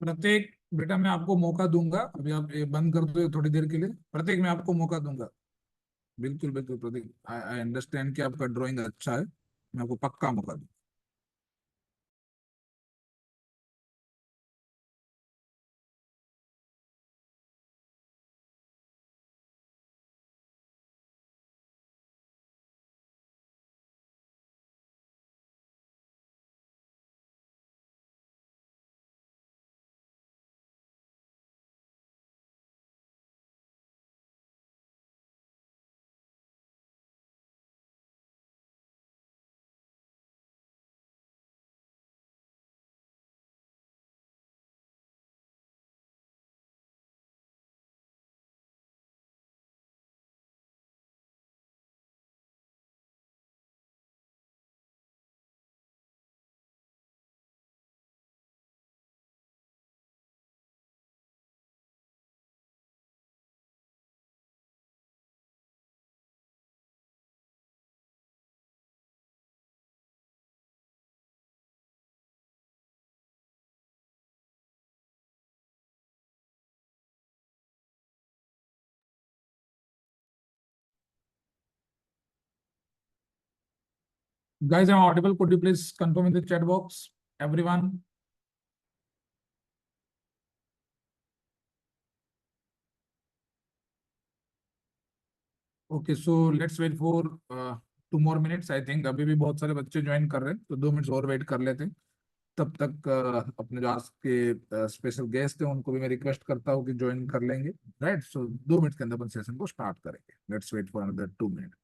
प्रत्येक, बेटा मैं आपको मौका दूंगा, अभी आप ये बंद कर दो थोड़ी देर के लिए, प्रत्येक मैं आपको मौका दूंगा। बिल्कुल बिल्कुल प्रतीक, आई आई अंडरस्टैंड कि आपका ड्राइंग अच्छा है, मैं आपको पक्का मौका दूंगा। Guys, I'm audible. Could you please confirm in the chat box? Everyone. Okay, so let's wait for 2 more minutes. I think अभी भी बहुत सारे बच्चे ज्वाइन कर रहे हैं, तो 2 मिनट्स और वेट कर लेते हैं। तब तक अपने जो आज के स्पेशल गेस्ट हैं उनको भी मैं रिक्वेस्ट करता हूँ कि ज्वाइन कर लेंगे। राइट, सो 2 मिनट के अंदर अपन सेशन को स्टार्ट करेंगे। Let's wait for another 2 minute.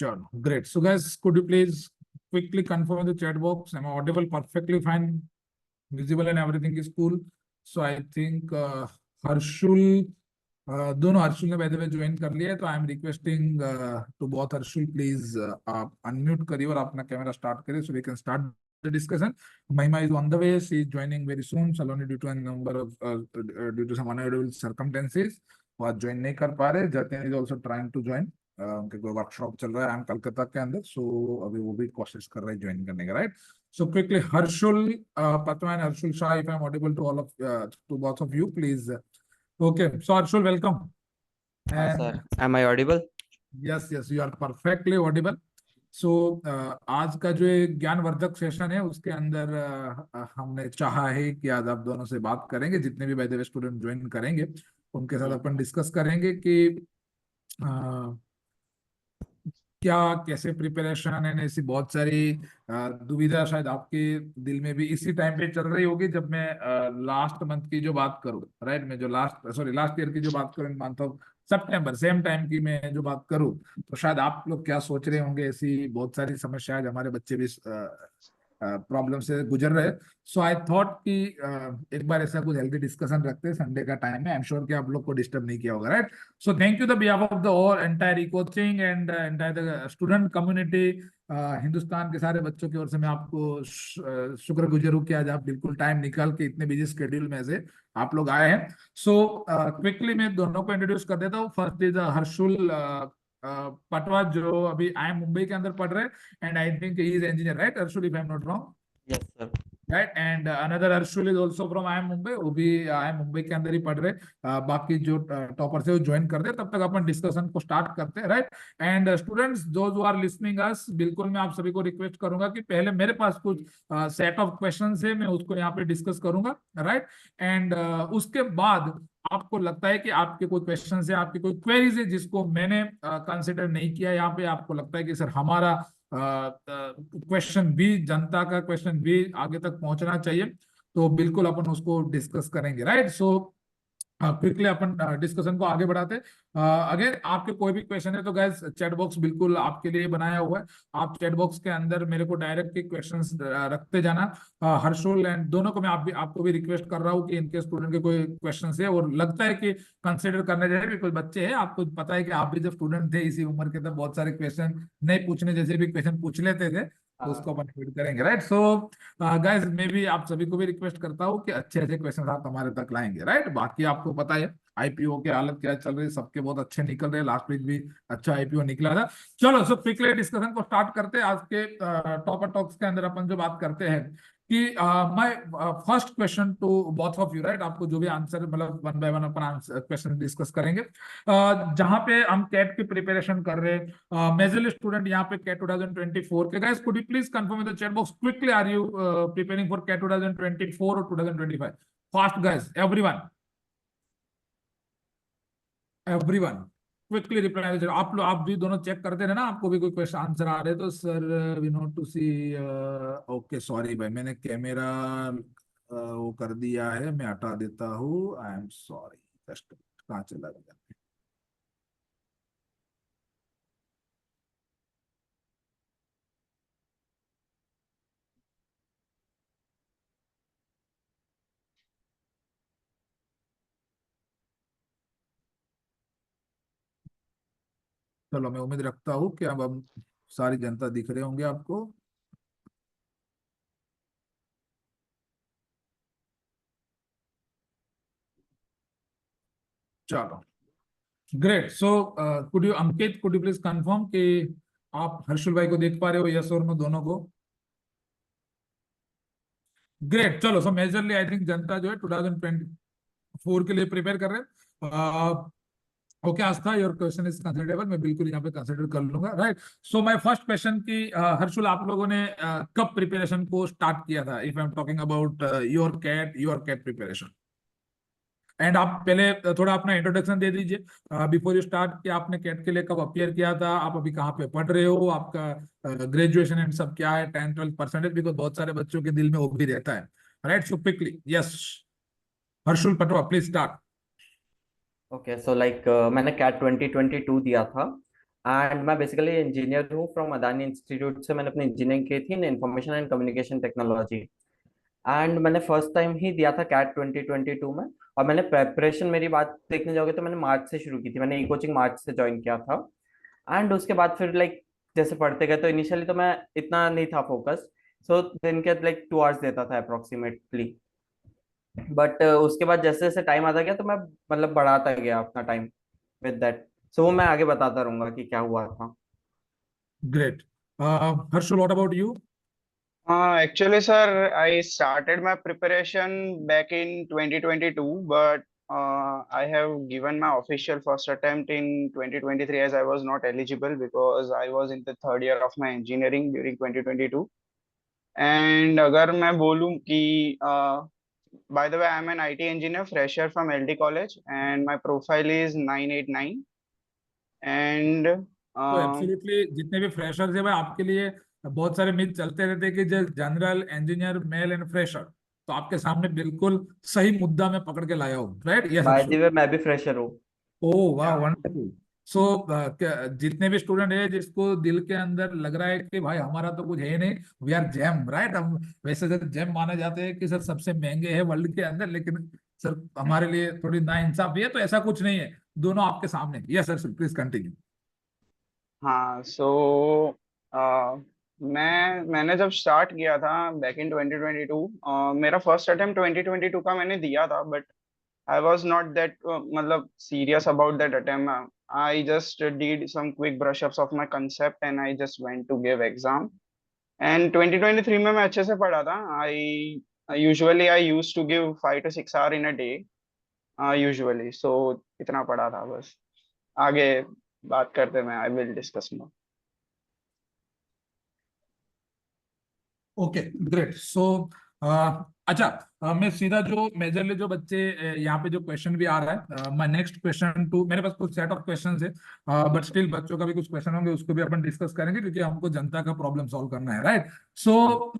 Sure. Great. So guys, could you please quickly confirm the chat box? Am I audible? Perfectly fine, visible and everything is cool. So I think Harshul, दोनों हर्षुल ने by the way join कर लिया है, तो I am requesting to both Harshul please आप unmute करिए और अपना कैमरा स्टार्ट करिए so we can start the discussion. Mahima is on the way, she is joining very soon. Saloni due to an number of due to some unavailable circumstances वो आज join नहीं कर पा रहे. Jatin is also trying to join, उनके कोई workshop चल रहा है, आई एम कलकत्ता के अंदर, सो अभी वो भी कोशिश कर रहे हैं ज्वाइन करने का, right. So quickly, Harshul, Patwa and Harshul Shah, if I'm audible to all of, to both of you, please. Okay, so Harshul, welcome. And sir, am I audible? yes, yes, you are perfectly audible. So आज का जो ये ज्ञानवर्धक session है उसके अंदर हमने चाहा है कि आज आप दोनों से बात करेंगे, जितने भी by the way student join करेंगे उनके साथ अपन डिस्कस करेंगे कि क्या कैसे प्रिपरेशन है. ऐसी बहुत सारी दुविधा शायद आपके दिल में भी इसी टाइम पे चल रही होगी जब मैं लास्ट मंथ की जो बात करूं, राइट. मैं जो लास्ट ईयर की जो बात करूं, month of September same time की मैं जो बात करूं, तो शायद आप लोग क्या सोच रहे होंगे. ऐसी बहुत सारी समस्याएं हमारे बच्चे भी प्रॉब्लम से गुजर रहे. सो आई थॉट कि एक बार ऐसा कुछ हेल्दी डिस्कशन रखते हैं. संडे का टाइम है, आई एम श्योर कि आप लोग को डिस्टर्ब नहीं किया होगा, right. So thank you the behalf of the all entire coaching and entire the student community. Hindustan के सारे बच्चों की ओर से मैं आपको शुक्रगुजार हूँ कि आज आप बिल्कुल टाइम निकाल के इतने बिजी शेड्यूल में से आप लोग आए हैं. सो क्विकली मैं दोनों को इंट्रोड्यूस कर देता हूँ. फर्स्ट इज हर्षुल पटवा, जो अभी आई एम मुंबई के अंदर पढ़ रहे हैं, and I think he is engineer, right Harshul, if I am not wrong. Yes, sir. Right. And another Harshul is also from I am Mumbai, वो भी आई एम मुंबई के अंदर ही पढ़ रहे. बाकी जो टॉपर से वो ज्वाइन कर दे, तब तक अपन डिस्कशन को स्टार्ट करते हैं, right. And students those who are listening us, बिल्कुल मैं आप सभी को रिक्वेस्ट करूंगा कि पहले मेरे पास कुछ सेट ऑफ क्वेश्चंस है, मैं उसको यहाँ पे डिस्कस करूंगा, राइट. एंड उसके बाद आपको लगता है कि आपके कोई क्वेश्चन है, आपकी कोई क्वेरीज है जिसको मैंने कंसिडर नहीं किया यहाँ पे, आपको लगता है कि सर हमारा क्वेश्चन भी, जनता का क्वेश्चन भी आगे तक पहुंचना चाहिए, तो बिल्कुल अपन उसको डिस्कस करेंगे, राइट. सो क्विकली अपन डिस्कशन को आगे बढ़ाते हैं. अगर आपके कोई भी क्वेश्चन है तो गाइस चैट बॉक्स बिल्कुल आपके लिए बनाया हुआ है. आप चैट बॉक्स के अंदर मेरे को डायरेक्ट क्वेश्चंस रखते जाना. हर्षुल एंड दोनों को मैं आपको भी रिक्वेस्ट कर रहा हूँ कि इनके स्टूडेंट के कोई क्वेश्चन है और लगता है कि कंसिडर करने जैसे कोई बच्चे हैं, आपको पता है कि आप भी जब स्टूडेंट थे इसी उम्र के, तब बहुत सारे क्वेश्चन नहीं पूछने जैसे भी क्वेश्चन पूछ लेते थे, तो उसको अपन फीड करेंगे, राइट. सो गाइस मैं भी आप सभी को भी रिक्वेस्ट करता हूँ कि अच्छे अच्छे क्वेश्चन आप हमारे तक लाएंगे, राइट. बाकी आपको पता है आईपीओ की हालत क्या चल रही है, सबके बहुत अच्छे निकल रहे हैं. लास्ट वीक भी अच्छा आईपीओ निकला था. चलो सो क्विकली डिस्कशन को स्टार्ट करते हैं. आज के टॉपर टॉक्स के अंदर अपन जो बात करते हैं कि my first question to both of you, right. आपको जो भी आंसर, मतलब वन बाय वन अपन क्वेश्चन डिस्कस करेंगे. जहां पे हम कैट की प्रिपरेशन कर रहे हैं, मेजरली स्टूडेंट यहाँ पे कैट 2024 के. Guys could you please confirm in the chat box quickly, are you preparing for CAT 2024 और 2025? Fast guys, everyone quickly reply. आप भी दोनों चेक करते रहे ना, आपको भी कोई क्वेश्चन आंसर आ रहे तो sir we note to see. Okay sorry भाई, मैंने कैमरा वो कर दिया है, मैं हटा देता हूँ. I am sorry. जस्ट कहाँ चला गया. चलो मैं उम्मीद रखता हूँ कि अब हम सारी जनता दिख रहे होंगे आपको. चलो great. So could you Ankit, could you please confirm कि आप हर्षुल भाई को देख पा रहे हो, यस और नो दोनों को? ग्रेट. चलो सो मेजरली आई थिंक जनता जो है 2024 के लिए प्रिपेयर कर रहे हैं. Okay Aastha, your question is considerable, मैं बिल्कुल यहाँ पे कंसिडर कर लूंगा, right. So my first question की हर्षुल, आप लोगों ने कब प्रिपरेशन को स्टार्ट किया था, if I am talking about your CAT preparation? And आप पहले थोड़ा अपना इंट्रोडक्शन दे दीजिए बिफोर यू स्टार्ट, कि आपने कैट के लिए कब अपियर किया था, आप अभी कहाँ पे पढ़ रहे हो, आपका ग्रेजुएशन एंड सब क्या है, 10-12%, बिकॉज बहुत सारे बच्चों के दिल में वो भी रहता है, right. So quickly yes Harshul Patwa, please start. Okay so like मैंने कैट 2022 दिया था एंड मैं बेसिकली इंजीनियर हूँ फ्रॉम अदानी इंस्टीट्यूट से। मैंने अपनी इंजीनियरिंग की थी इन information and communication technology. And मैंने फर्स्ट टाइम ही दिया था कैट 2022 में। और मैंने प्रेपरेशन, मेरी बात देखने जाओगे तो मैंने मार्च से शुरू की थी। मैंने ई कोचिंग मार्च से ज्वाइन किया था। एंड उसके बाद फिर लाइक जैसे पढ़ते गए तो इनिशियली तो मैं इतना नहीं था फोकस। सो दिन के लाइक 2 आवर्स देता था अप्रोक्सीमेटली। बट उसके बाद जैसे जैसे टाइम आता गया तो मैं मतलब बढ़ाता गया अपना टाइम विद दैट। सो वो मैं आगे बताता रहूंगा कि क्या हुआ था। Great. Harsh, what about you? Actually, sir, I started my preparation back in 2022, but I have given my official first attempt in 2023 as I was not eligible because I was in the third year of my engineering during 2022. And अगर मैं बोलूँ कि by the way, I'm an IT engineer, fresher from LD College, and my profile is 989. And तो uh, absolutely जितने भी freshers है भाई, आपके लिए बहुत सारे मिथ चलते रहते हैं कि जो general engineer male and fresher, तो आपके सामने बिल्कुल सही मुद्दा मैं पकड़ के लाया हूँ, right? Yes bye Harsh. The way मैं भी फ्रेशर हूँ। ओह वाह, yeah. वंडरफुल। सो जितने भी स्टूडेंट है जिसको दिल के अंदर लग रहा है कि भाई हमारा तो कुछ है नहीं, वी आर जेम, राइट? हम वैसे तो जेम माने जाते हैं कि सर सबसे महंगे है वर्ल्ड के अंदर, लेकिन सर हमारे लिए थोड़ी नाइंसाफी है, तो ऐसा कुछ नहीं है। दोनों आपके सामने। Yes sir, please continue. हाँ, मैंने जब स्टार्ट किया था बैक इन 2022, मेरा फर्स्ट अटेम्प्ट 2022 का मैंने दिया था, but I was not that मतलब serious about that attempt. I just did some quick brush ups of my concept and I just went to give exam. And 2023 में मैं अच्छे से पढ़ा था। I usually I use to give 5 to 6 hours in a day usually. So इतना पढ़ा था बस। आगे बात करते मैं, I will discuss more. Okay, great. So अच्छा, मैं सीधा जो मेजरली जो बच्चे यहाँ पे जो क्वेश्चन भी आ रहा है, माय नेक्स्ट क्वेश्चन टू, मेरे पास कुछ सेट ऑफ क्वेश्चंस है, बट स्टिल बच्चों का भी कुछ क्वेश्चन होंगे, उसको भी अपन डिस्कस करेंगे क्योंकि हमको जनता का प्रॉब्लम सॉल्व करना है, right? So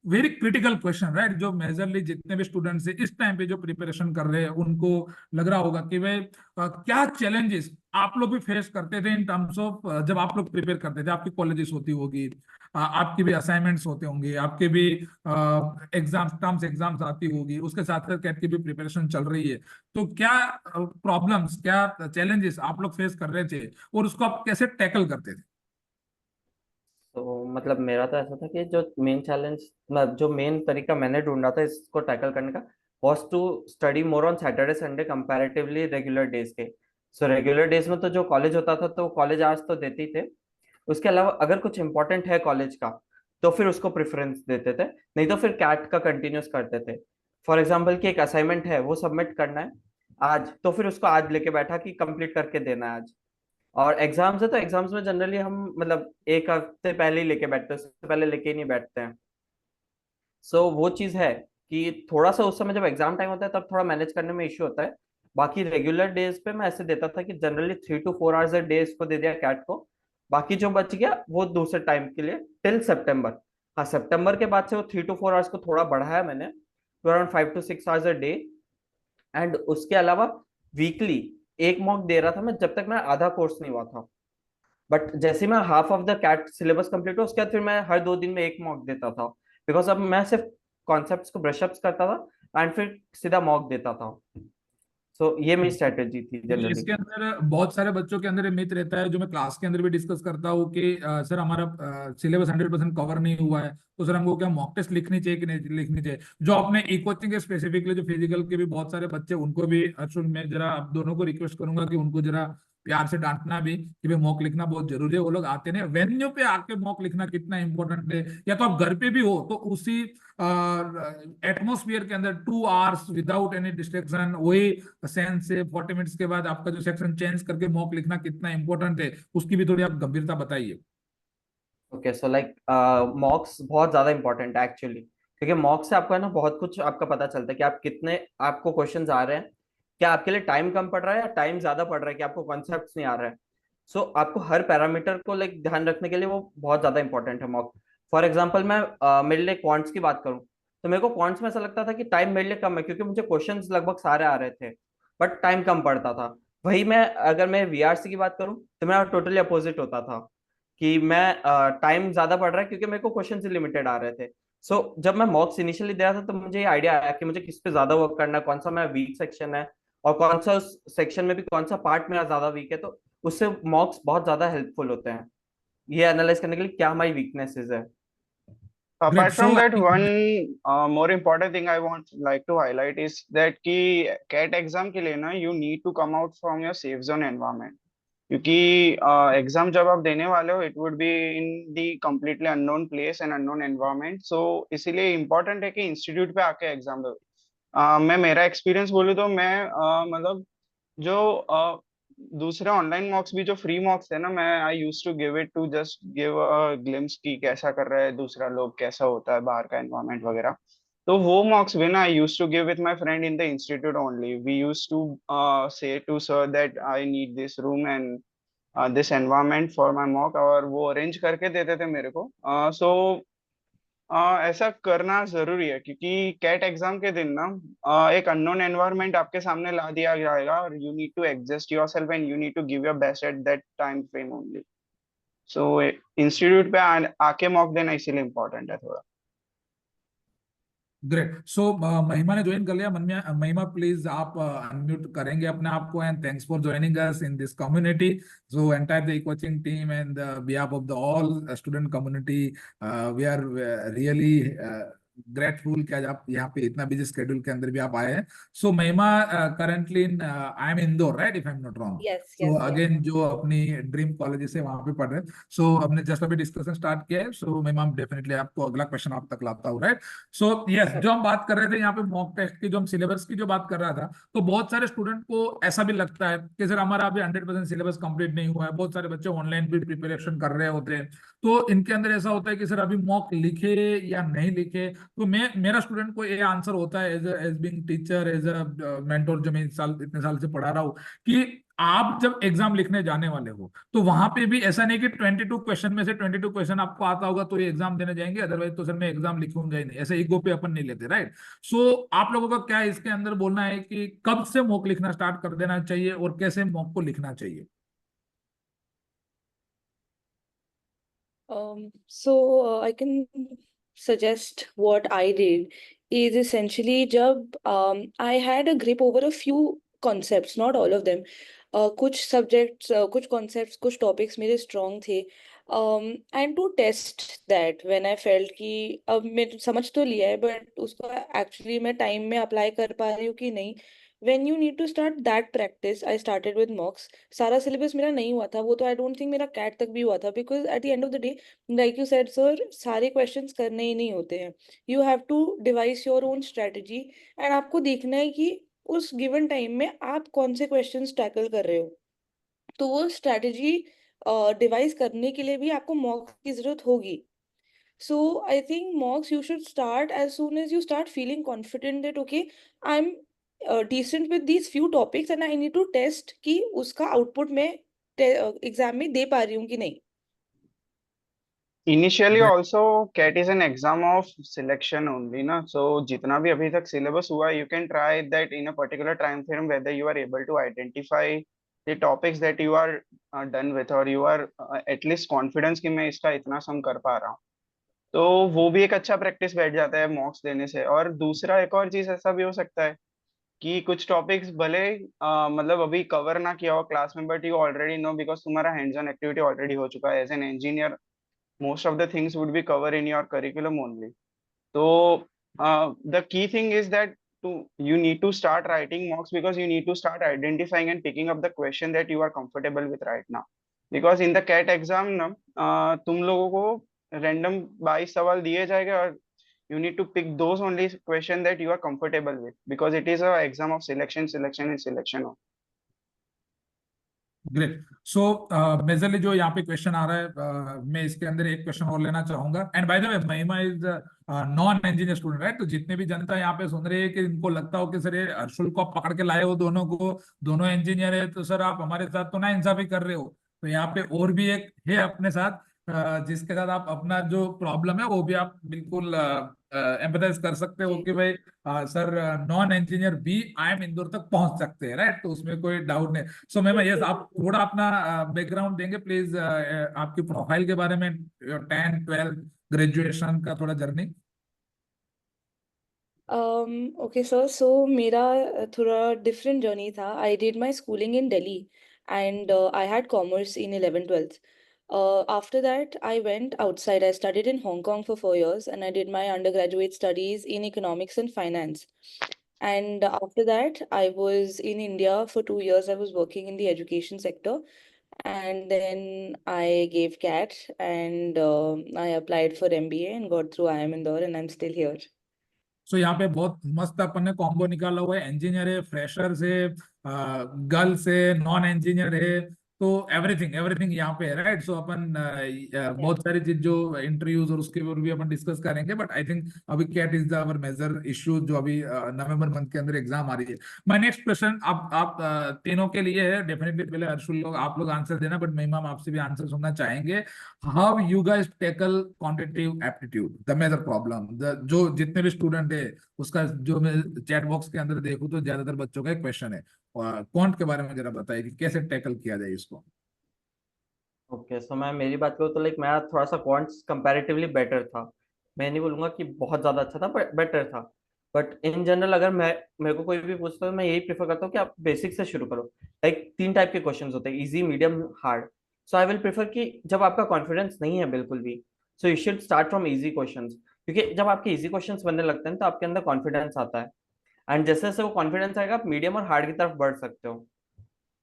very critical question, right? जो मेजरली जितने भी स्टूडेंट्स है इस टाइम पे जो प्रिपरेशन कर रहे हैं, उनको लग रहा होगा कि भाई क्या चैलेंजेस आप लोग भी फेस करते थे इन टर्म्स ऑफ, जब आप लोग प्रिपेयर करते थे, आपकी कॉलेजेस होती होगी, आपके भी असाइनमेंट्स होते होंगे, आपके भी एग्जाम्स, टर्म्स एग्जाम्स आती होगी, उसके साथ साथ कैट की भी प्रिपरेशन चल रही है। तो क्या प्रॉब्लम्स, क्या चैलेंजेस आप लोग फेस कर रहे थे और उसको आप कैसे टैकल करते थे? तो मतलब मेरा तो ऐसा था कि जो मेन चैलेंज, मतलब जो मेन तरीका मैंने ढूंढा था इसको टैकल करने का, was to study more on Saturday Sunday comparatively regular days के। सो रेगुलर डेज में तो जो कॉलेज होता था तो कॉलेज आवर्स तो देते ही थे। उसके अलावा अगर कुछ इंपॉर्टेंट है कॉलेज का तो फिर उसको प्रेफरेंस देते थे, नहीं तो फिर कैट का कंटिन्यूस करते थे। फॉर एग्जाम्पल कि एक असाइनमेंट है वो सबमिट करना है आज, तो फिर उसको आज लेके बैठा कि कंप्लीट करके देना है आज। और एग्जाम्स है तो एग्जाम्स में जनरली हम मतलब एक हफ्ते पहले ही लेके बैठते हैं, उससे पहले लेके ही नहीं बैठते हैं। सो वो चीज है कि थोड़ा सा उस समय जब एग्जाम टाइम होता है तब थोड़ा मैनेज करने में इश्यू होता है। बाकी रेगुलर डेज पे मैं ऐसे देता था कि generally 3 to 4 hours a day इसको दे दिया कैट को। बाकी जो बच गया वो दूसरे टाइम के लिए टिल सितंबर। हाँ, सितंबर के बाद से वो 3 to 4 आवर्स को थोड़ा बढ़ाया मैंने, to around 5 to 6 hours a day. And उसके अलावा वीकली एक मॉक दे रहा था मैं जब तक मैं आधा कोर्स नहीं हुआ था। बट जैसे ही मैं half of the CAT syllabus complete हुआ उसके बाद फिर मैं हर 2 दिन में एक मॉक देता था। बिकॉज अब मैं सिर्फ कॉन्सेप्ट्स को ब्रश अप्स करता था एंड फिर सीधा मॉक देता था। सो ये मेरी स्ट्रेटेजी थी क्योंकि जनरली। इसके अंदर बहुत सारे बच्चों के अंदर ये मिथ रहता है, जो मैं क्लास के अंदर भी डिस्कस करता हूँ कि सर हमारा सिलेबस 100% कवर नहीं हुआ है, तो सर हमको क्या मॉक टेस्ट लिखनी चाहिए कि नहीं लिखनी चाहिए? जो अपने ई कोचिंग के स्पेसिफिकली जो फिजिकल के भी बहुत सारे बच्चे, उनको भी अर्जुन, मैं जरा आप दोनों को रिक्वेस्ट करूंगा कि उनको जरा प्यार से डांटना भी कि भाई मॉक लिखना बहुत जरूरी है। वो लोग आते नहीं, वेन्यू पे आके मॉक लिखना कितना इंपॉर्टेंट है। या तो आप घर पे भी हो तो उसी एटमोस्फियर के अंदर 2 आवर्स विदाउट एनी डिस्ट्रेक्शन, वही सेंस से 40 मिनट्स के बाद आपका जो सेक्शन चेंज करके मॉक लिखना कितना इंपॉर्टेंट है, उसकी भी थोड़ी आप गंभीरता बताइए। ओके, सो लाइक मॉक्स बहुत ज्यादा इंपॉर्टेंट है एक्चुअली, क्योंकि मॉक से आपको है ना बहुत कुछ आपका पता चलता है कि आप कितने, आपको क्वेश्चंस आ रहे हैं, क्या आपके लिए टाइम कम पड़ रहा है या टाइम ज्यादा पड़ रहा है, कि आपको कॉन्सेप्ट्स नहीं आ रहा है। सो आपको हर पैरामीटर को लाइक ध्यान रखने के लिए वो बहुत ज्यादा इंपॉर्टेंट है मॉक। फॉर एग्जाम्पल मैं मेरे लिए क्वांट्स की बात करूं तो मेरे को क्वांट्स में ऐसा लगता था कि टाइम मेरे लिए कम है क्योंकि मुझे क्वेश्चंस लगभग सारे आ रहे थे बट टाइम कम पड़ता था। वही मैं, अगर मैं वीआरसी की बात करूं तो मेरा टोटली अपोजिट होता था कि मैं टाइम ज्यादा पड़ रहा है क्योंकि मेरे को क्वेश्चन से लिमिटेड आ रहे थे। सो जब मैं मॉक्स इनिशियली दे रहा था तो मुझे ये आइडिया आया कि मुझे किस पे ज्यादा वर्क करना है, कौन सा मेरा वीक सेक्शन है और कौन सा उस सेक्शन में भी कौन सा पार्ट मेरा ज्यादा वीक है। तो उससे मॉक्स बहुत ज्यादा हेल्पफुल होते हैं ये एनालाइज करने के लिए क्या हमारी वीकनेसेस है। Great. Apart so from that, one more important thing I want like to highlight is that कि CAT एग्जाम के लिए ना you need to come out from your safe zone environment, क्योंकि एग्जाम जब आप देने वाले हो it would be in the completely unknown place and unknown environment, so इसीलिए इम्पोर्टेंट है कि इंस्टीट्यूट पे आके एग्जाम दो। मैं मेरा एक्सपीरियंस बोलूँ तो मैं मतलब जो दूसरे ऑनलाइन मॉक्स भी जो फ्री मॉक्स थे ना, मैं I use to give it to just give a glimpse की कैसा कर रहा है दूसरा लोग, कैसा होता है बाहर का एनवायरनमेंट वगैरह। तो वो मॉक्स भी ना I use to give with my friend in the institute only. We use to say to sir that I need this room and this environment for my mock, और वो अरेंज करके देते थे मेरे को। सो ऐसा करना जरूरी है क्योंकि कैट एग्जाम के दिन ना एक अननोन एनवायरनमेंट आपके सामने ला दिया जाएगा और you need to adjust yourself and you need to give your best at that time frame only. So institute पे आके मॉक देना इसीलिए इम्पोर्टेंट है थोड़ा। ग्रेट। सो महिमा ने ज्वाइन कर लिया। महिमा प्लीज आप अनम्यूट करेंगे अपने आप को, and thanks for joining us in this community. So entire the coaching team and behalf of the all student community, we are really grateful कि आज आप यहाँ पे इतना बिजी स्केड्यूल के अंदर भी आप आए हैं। सो महिमा currently in I am Indore, right, if I am not wrong. Yes, so yes, yes. Again जो अपनी ड्रीम कॉलेज से वहां पे पढ़ रहे हैं। सो हमने जस्ट अभी डिस्कशन स्टार्ट किया है। सो महिमा डेफिनेटली आपको अगला क्वेश्चन आप तक लाता हूँ, राइट। सो यस, जो हम बात कर रहे थे यहाँ पे मॉक टेस्ट की, जो हम सिलेबस की जो बात कर रहा था, तो बहुत सारे स्टूडेंट को ऐसा भी लगता है कि सर हमारा अभी 100% सिलेबस कंप्लीट नहीं हुआ है। बहुत सारे बच्चे ऑनलाइन भी प्रिपरेशन कर रहे होते हैं, तो इनके अंदर ऐसा होता है कि सर अभी मॉक लिखे या नहीं लिखे। तो मैं, मेरा स्टूडेंट को ये आंसर होता है as being teacher, as a mentor, जो मैं इतने साल से पढ़ा रहा हूँ, कि आप जब एग्जाम लिखने जाने वाले हो तो वहां पे भी ऐसा नहीं कि 22 क्वेश्चन में से 22 क्वेश्चन आपको आता होगा तो ये एग्जाम देने जाएंगे, अदरवाइज तो सर मैं एग्जाम लिखूंगा ही नहीं, ऐसे ईगो पे अपन नहीं लेते, राइट। सो आप लोगों का क्या इसके अंदर बोलना है कि कब से मॉक लिखना स्टार्ट कर देना चाहिए और कैसे मॉक को लिखना चाहिए? I can suggest what I did is essentially जब I had a grip over a few concepts, not all of them. कुछ subjects, कुछ concepts, कुछ topics मेरे strong थे. And to test that when I felt कि अब मैं समझ तो लिया है but उसको actually मैं time में apply कर पा रही हूँ कि नहीं. When you need to start that practice, I started with mocks. सारा syllabus मेरा नहीं हुआ था वो तो I don't think मेरा CAT तक भी हुआ था because at the end of the day, like you said sir, सारे questions करने ही नहीं होते हैं. You have to devise your own strategy and आपको देखना है कि उस given time में आप कौन से questions tackle कर रहे हो. तो वो strategy devise करने के लिए भी आपको mocks की जरूरत होगी. So I think mocks you should start as soon as you start feeling confident that okay, I'm decent with these few topics and I need to test कि उसका output मैं एग्जाम में दे पा रही हूँ कि नहीं. Initially also CAT is an exam of selection only ना, सो जितना भी अभी तक सिलेबस हुआ you can try that in a particular time frame whether you are able to identify the topics that you are done with और you are at least confidence कि मैं इसका इतना सम कर पा रहा हूँ। तो वो भी एक अच्छा प्रैक्टिस बैठ जाता है मॉक्स देने से। और दूसरा एक और चीज ऐसा भी हो सकता है कि कुछ टॉपिक्स भले मतलब अभी कवर ना किया हो क्लास में but you already know because तुम्हारा हैंड्स ऑन एक्टिविटी ऑलरेडी हो चुका है। As an engineer most of the things would be covered in your curriculum only. So the key thing is that you need to start writing mocks because you need to start identifying and picking up the question that you are comfortable with right now. Because in the CAT exam ना तुम लोगों को random 22 सवाल दिए जाएंगे और you need to pick those only question that you are comfortable with because it is a exam of selection, selection and selection. Great. So majorly जो यहाँ पे क्वेश्चन आ रहा है, मैं इसके अंदर एक क्वेश्चन और लेना चाहूंगा। एंड बाय द वे, महिमा is non engineer student, right. तो जितने भी जनता यहाँ पे सुन रही है कि इनको लगता हो कि सर ये हर्षुल को आप पकड़ के लाए हो दोनों को, दोनों इंजीनियर है, तो सर आप हमारे साथ तो ना इंसाफी कर रहे हो। तो यहाँ पे और भी एक है अपने साथ जिसके साथ आप अपना जो प्रॉब्लम है वो भी आप बिल्कुल एम्पथाइज कर सकते हो जी कि भाई सर नॉन इंजीनियर भी आई एम इंदौर तक पहुंच सकते हैं, राइट? तो उसमें कोई डाउट नहीं। सो मैम यस, बिल्कुल। आप थोड़ा अपना बैकग्राउंड देंगे प्लीज, आपकी प्रोफाइल के बारे में, 10 12 ग्रेजुएशन का थोड़ा जर्नी। Okay, sir. So मेरा थोड़ा different journey था. I did my schooling in Delhi, and I had commerce in 11th 12th. After that, I went outside. I studied in Hong Kong for 4 years, and I did my undergraduate studies in economics and finance. And after that, I was in India for 2 years. I was working in the education sector, and then I gave CAT, and I applied for MBA and got through IIM Indore, and I'm still here. सो यहाँ पे बहुत मस्त अपन ने combo निकाला हुआ है, engineer है, fresher से, गर्ल्स है, नॉन इंजीनियर है, तो एवरीथिंग एवरीथिंग यहाँ पे है, राइट? सो अपन Yeah. बहुत सारी चीज जो इंटरव्यूज और उसके ऊपर भी अपन डिस्कस करेंगे, बट आई थिंक अभी CAT is the our major issue जो अभी नवंबर मंथ के अंदर एग्जाम आ रही है। माय नेक्स्ट क्वेश्चन आप तीनों के लिए है, डेफिनेटली पहले हर्षुल लोग आप लोग आंसर देना, बट मैं मैम आपसे भी आंसर सुनना चाहेंगे। How you guys tackle quantitative aptitude, the major problem, जो जितने भी स्टूडेंट है उसका, जो मैं चैट बॉक्स के अंदर देखूं तो ज्यादातर बच्चों का एक क्वेश्चन है, क्वांट के बारे में जरा बताइए कि कैसे टैकल किया जाए इसको। ओके, सो मैं मेरी बात करूँ तो लाइक मेरा थोड़ा सा क्वांट्स कंपैरेटिवली बेटर था। मैं नहीं बोलूंगा कि बहुत ज्यादा अच्छा था, बट बेटर था। बट इन जनरल अगर मेरे को कोई भी पूछता है तो मैं यही प्रेफर करता हूँ कि आप बेसिक से शुरू करो। लाइक 3 टाइप के क्वेश्चंस होते हैं, easy, medium, hard. So I will prefer कि जब आपका कॉन्फिडेंस नहीं है बिल्कुल भी, so you should start from easy questions, क्योंकि जब आपके इजी क्वेश्चंस बनने लगते हैं तो आपके अंदर कॉन्फिडेंस आता है। एंड जैसे जैसे वो कॉन्फिडेंस आएगा, आप मीडियम और हार्ड की तरफ बढ़ सकते हो।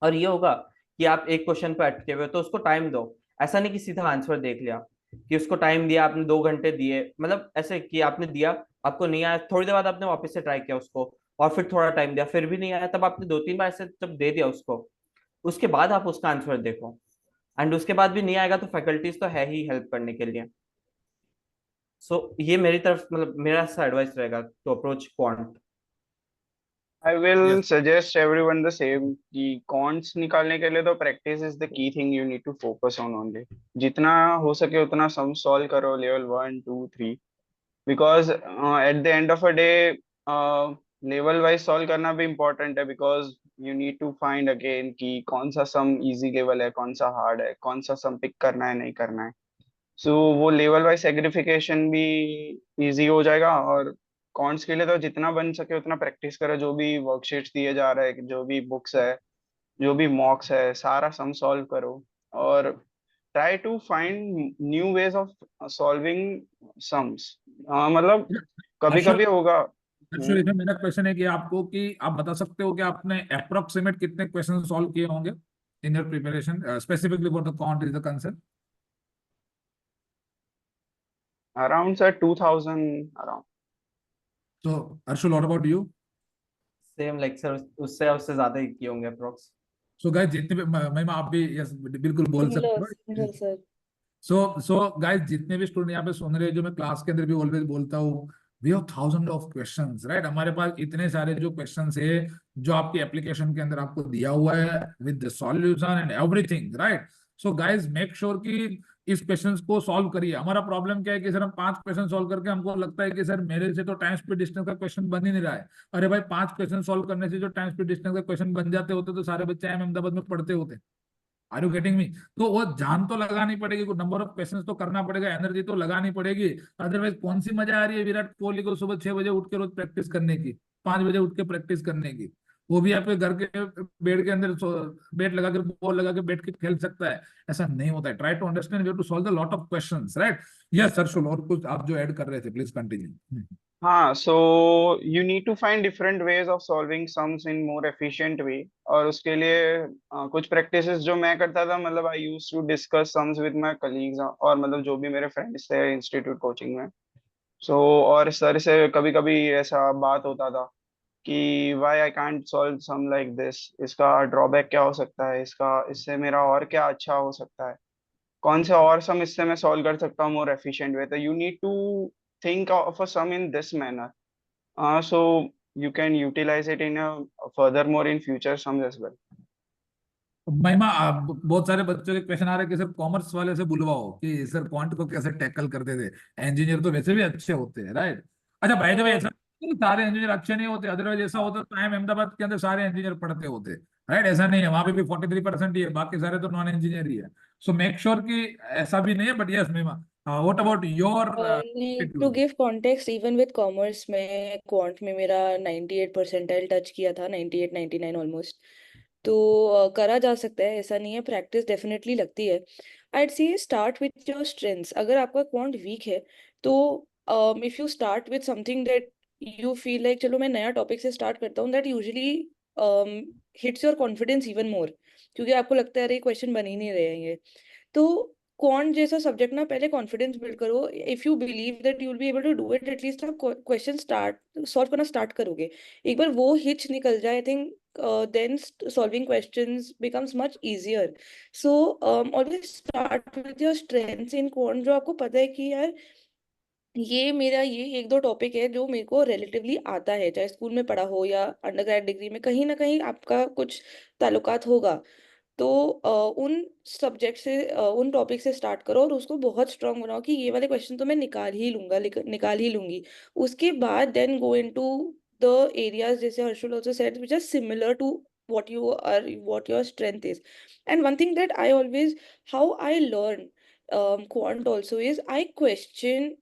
और ये होगा कि आप एक क्वेश्चन पे अटके हुए हो तो उसको टाइम दो। ऐसा नहीं कि सीधा आंसर देख लिया, कि उसको टाइम दिया आपने, 2 घंटे दिए, मतलब ऐसे कि आपने दिया, आपको नहीं आया, थोड़ी देर बाद आपने वापस से ट्राई किया उसको, और फिर थोड़ा टाइम दिया, फिर भी नहीं आया, तब आपने 2 3 बार ऐसे जब दे दिया उसको, उसके बाद आप उसका आंसर देखो। एंड उसके बाद भी नहीं आएगा तो फैकल्टीज तो है ही हेल्प करने के लिए। सो ये मेरी तरफ, मतलब मेरा ऐसा एडवाइस रहेगा to approach quant. I will yes suggest everyone the same कि कॉन्ट्स निकालने के लिए तो practice is the key thing you need to focus on only. जितना हो सके उतना सम सॉल्व करो, level 1 2 3, because at the end of a day level wise solve करना भी इम्पोर्टेंट है, because you need to find again कि कौन सा सम इजी लेवल है, कौन सा हार्ड है, कौन सा सम पिक करना है नहीं करना है। सो वो लेवल वाइज सेग्रीफिकेशन भी इजी हो जाएगा। और कॉन्ट्स के लिए तो जितना बन सके उतना प्रैक्टिस करो, जो भी वर्कशीट्स दिए जा रहे हैं, जो भी बुक्स है, जो भी मॉक्स है, सारा सम सॉल्व करो। और try to find new ways of solving sums. मतलब कभी हर्षुल, कभी होगा। एक्चुअली इसमें मेरा क्वेश्चन है कि आपको, कि आप बता सकते हो कि आपने अप्रोक्सीमेट कितने क्वेश्चन सॉल्व किए होंगे in your preparation, specifically for the quant is the concern. Around sir 2000 around. तो Harshul, what about you? Same like sir, उससे उससे ज्यादा ही किए होंगे अप्रोक्स। सो गाइस, जितने भी मैं आप भी यस बिल्कुल बोल सकते Similar, हो। similar, sir. सो गाइस, जितने भी स्टूडेंट यहाँ पे सुन रहे हैं, जो मैं क्लास के अंदर भी ऑलवेज बोलता हूँ, we have thousand of questions, right? हमारे पास इतने सारे जो क्वेश्चंस है जो आपकी एप्लीकेशन के अंदर आपको दिया हुआ है with the solution and everything, right? So guys, make sure कि इस क्वेश्चंस को सॉल्व करिए। हमारा प्रॉब्लम क्या है कि सर हम 5 क्वेश्चन सॉल्व करके हमको लगता है कि सर मेरे से तो टाइम स्पीड डिस्टेंस का क्वेश्चन बन ही नहीं रहा है। अरे भाई, 5 क्वेश्चन सॉल्व करने से जो टाइम स्पीड डिस्टेंस का क्वेश्चन बन जाते होते तो सारे बच्चे अहमदाबाद में पढ़ते होते। Are you getting me? तो वो जान तो लगानी पड़ेगी, नंबर ऑफ क्वेश्चंस तो करना पड़ेगा, एनर्जी तो लगानी पड़ेगी। अदरवाइज कौन सी मजा आ रही है विराट कोहली को सुबह 6 बजे उठ के रोज प्रैक्टिस करने की, 5 बजे उठ के प्रैक्टिस करने की? वो भी आपके घर के बेड के अंदर बेड लगा कर, बॉल लगा के बैठ के खेल सकता है? ऐसा नहीं होता है। Try to understand, to solve the lot of questions, right? Yes sir, और कुछ आप जो ऐड कर रहे थे, प्लीज कंटिन्यू। हाँ, so you need to find different ways of solving sums in more efficient way. और उसके लिए कुछ प्रैक्टिसेस जो मैं करता था, मतलब I used to discuss sums with my colleagues, और मतलब जो भी मेरे फ्रेंड्स थे इंस्टीट्यूट कोचिंग में। सो और सर से कभी कभी ऐसा बात होता था कि why I can't solve sum like this, इसका ड्रॉबैक क्या हो सकता है, इसका इससे मेरा और क्या अच्छा हो सकता है, कौन से और सम इससे मैं सॉल्व कर सकता हूँ मोर एफिशिएंट वे। तो you need to think of a sum in this manner, so you can utilize it in a furthermore in future sums as well. महिमा, बहुत सारे बच्चों के क्वेश्चन आ रहे हैं कि सर कॉमर्स वाले से बुलवाओ कि सर क्वांट को कैसे टैकल करते थे। इंजीनियर तो वैसे भी अच्छे होते हैं, राइट? अच्छा भाई, जब ऐसा नहीं कि सारे इंजीनियर अच्छे नहीं होते, अदरवाइज ऐसा होता तो आई अहमदाबाद के अंदर सारे इंजीनियर पढ़ते होते, राइट? ऐसा नहीं है, वहां पे भी 43% ही है, बाकी सारे तो नॉन इंजीनियर ही है। सो मेक श्योर कि ऐसा भी नहीं है। But yes Mahima, what about your to give context, even with commerce में क्वांट में मेरा 98 परसेंटाइल टच किया था, 98 99 ऑलमोस्ट। तो करा जा सकता है, ऐसा नहीं है, प्रैक्टिस डेफिनेटली लगती है। I'd say start with your strengths. अगर आपका क्वांट वीक है तो if you start with something that you feel like चलो मैं नया टॉपिक से स्टार्ट करता हूँ, that usually hits your confidence even more, क्योंकि आपको लगता है अरे क्वेश्चन बन ही नहीं रहे हैं ये। तो क्वांट जैसा सब्जेक्ट ना, पहले कॉन्फिडेंस बिल्ड करो। If you believe that you will be able to do it, at least आप क्वेश्चन स्टार्ट सॉल्व करना स्टार्ट करोगे। एक बार वो हिच निकल जाए, I think then solving questions becomes much easier. So always start with your strengths in quant, जो आपको पता है कि यार ये मेरा ये एक दो टॉपिक है जो मेरे को रिलेटिवली आता है, चाहे स्कूल में पढ़ा हो या अंडरग्रेड डिग्री में, कहीं ना कहीं आपका कुछ ताल्लुकात होगा। तो उन सब्जेक्ट से उन टॉपिक से स्टार्ट करो और उसको बहुत स्ट्रांग बनाओ कि ये वाले क्वेश्चन तो मैं निकाल ही लूंगा, निकाल ही लूंगी। उसके बाद then go into the areas, जैसे Harshul also said, which are similar to what you are, what your strength is. And one thing that I always, how I learn quant also is I question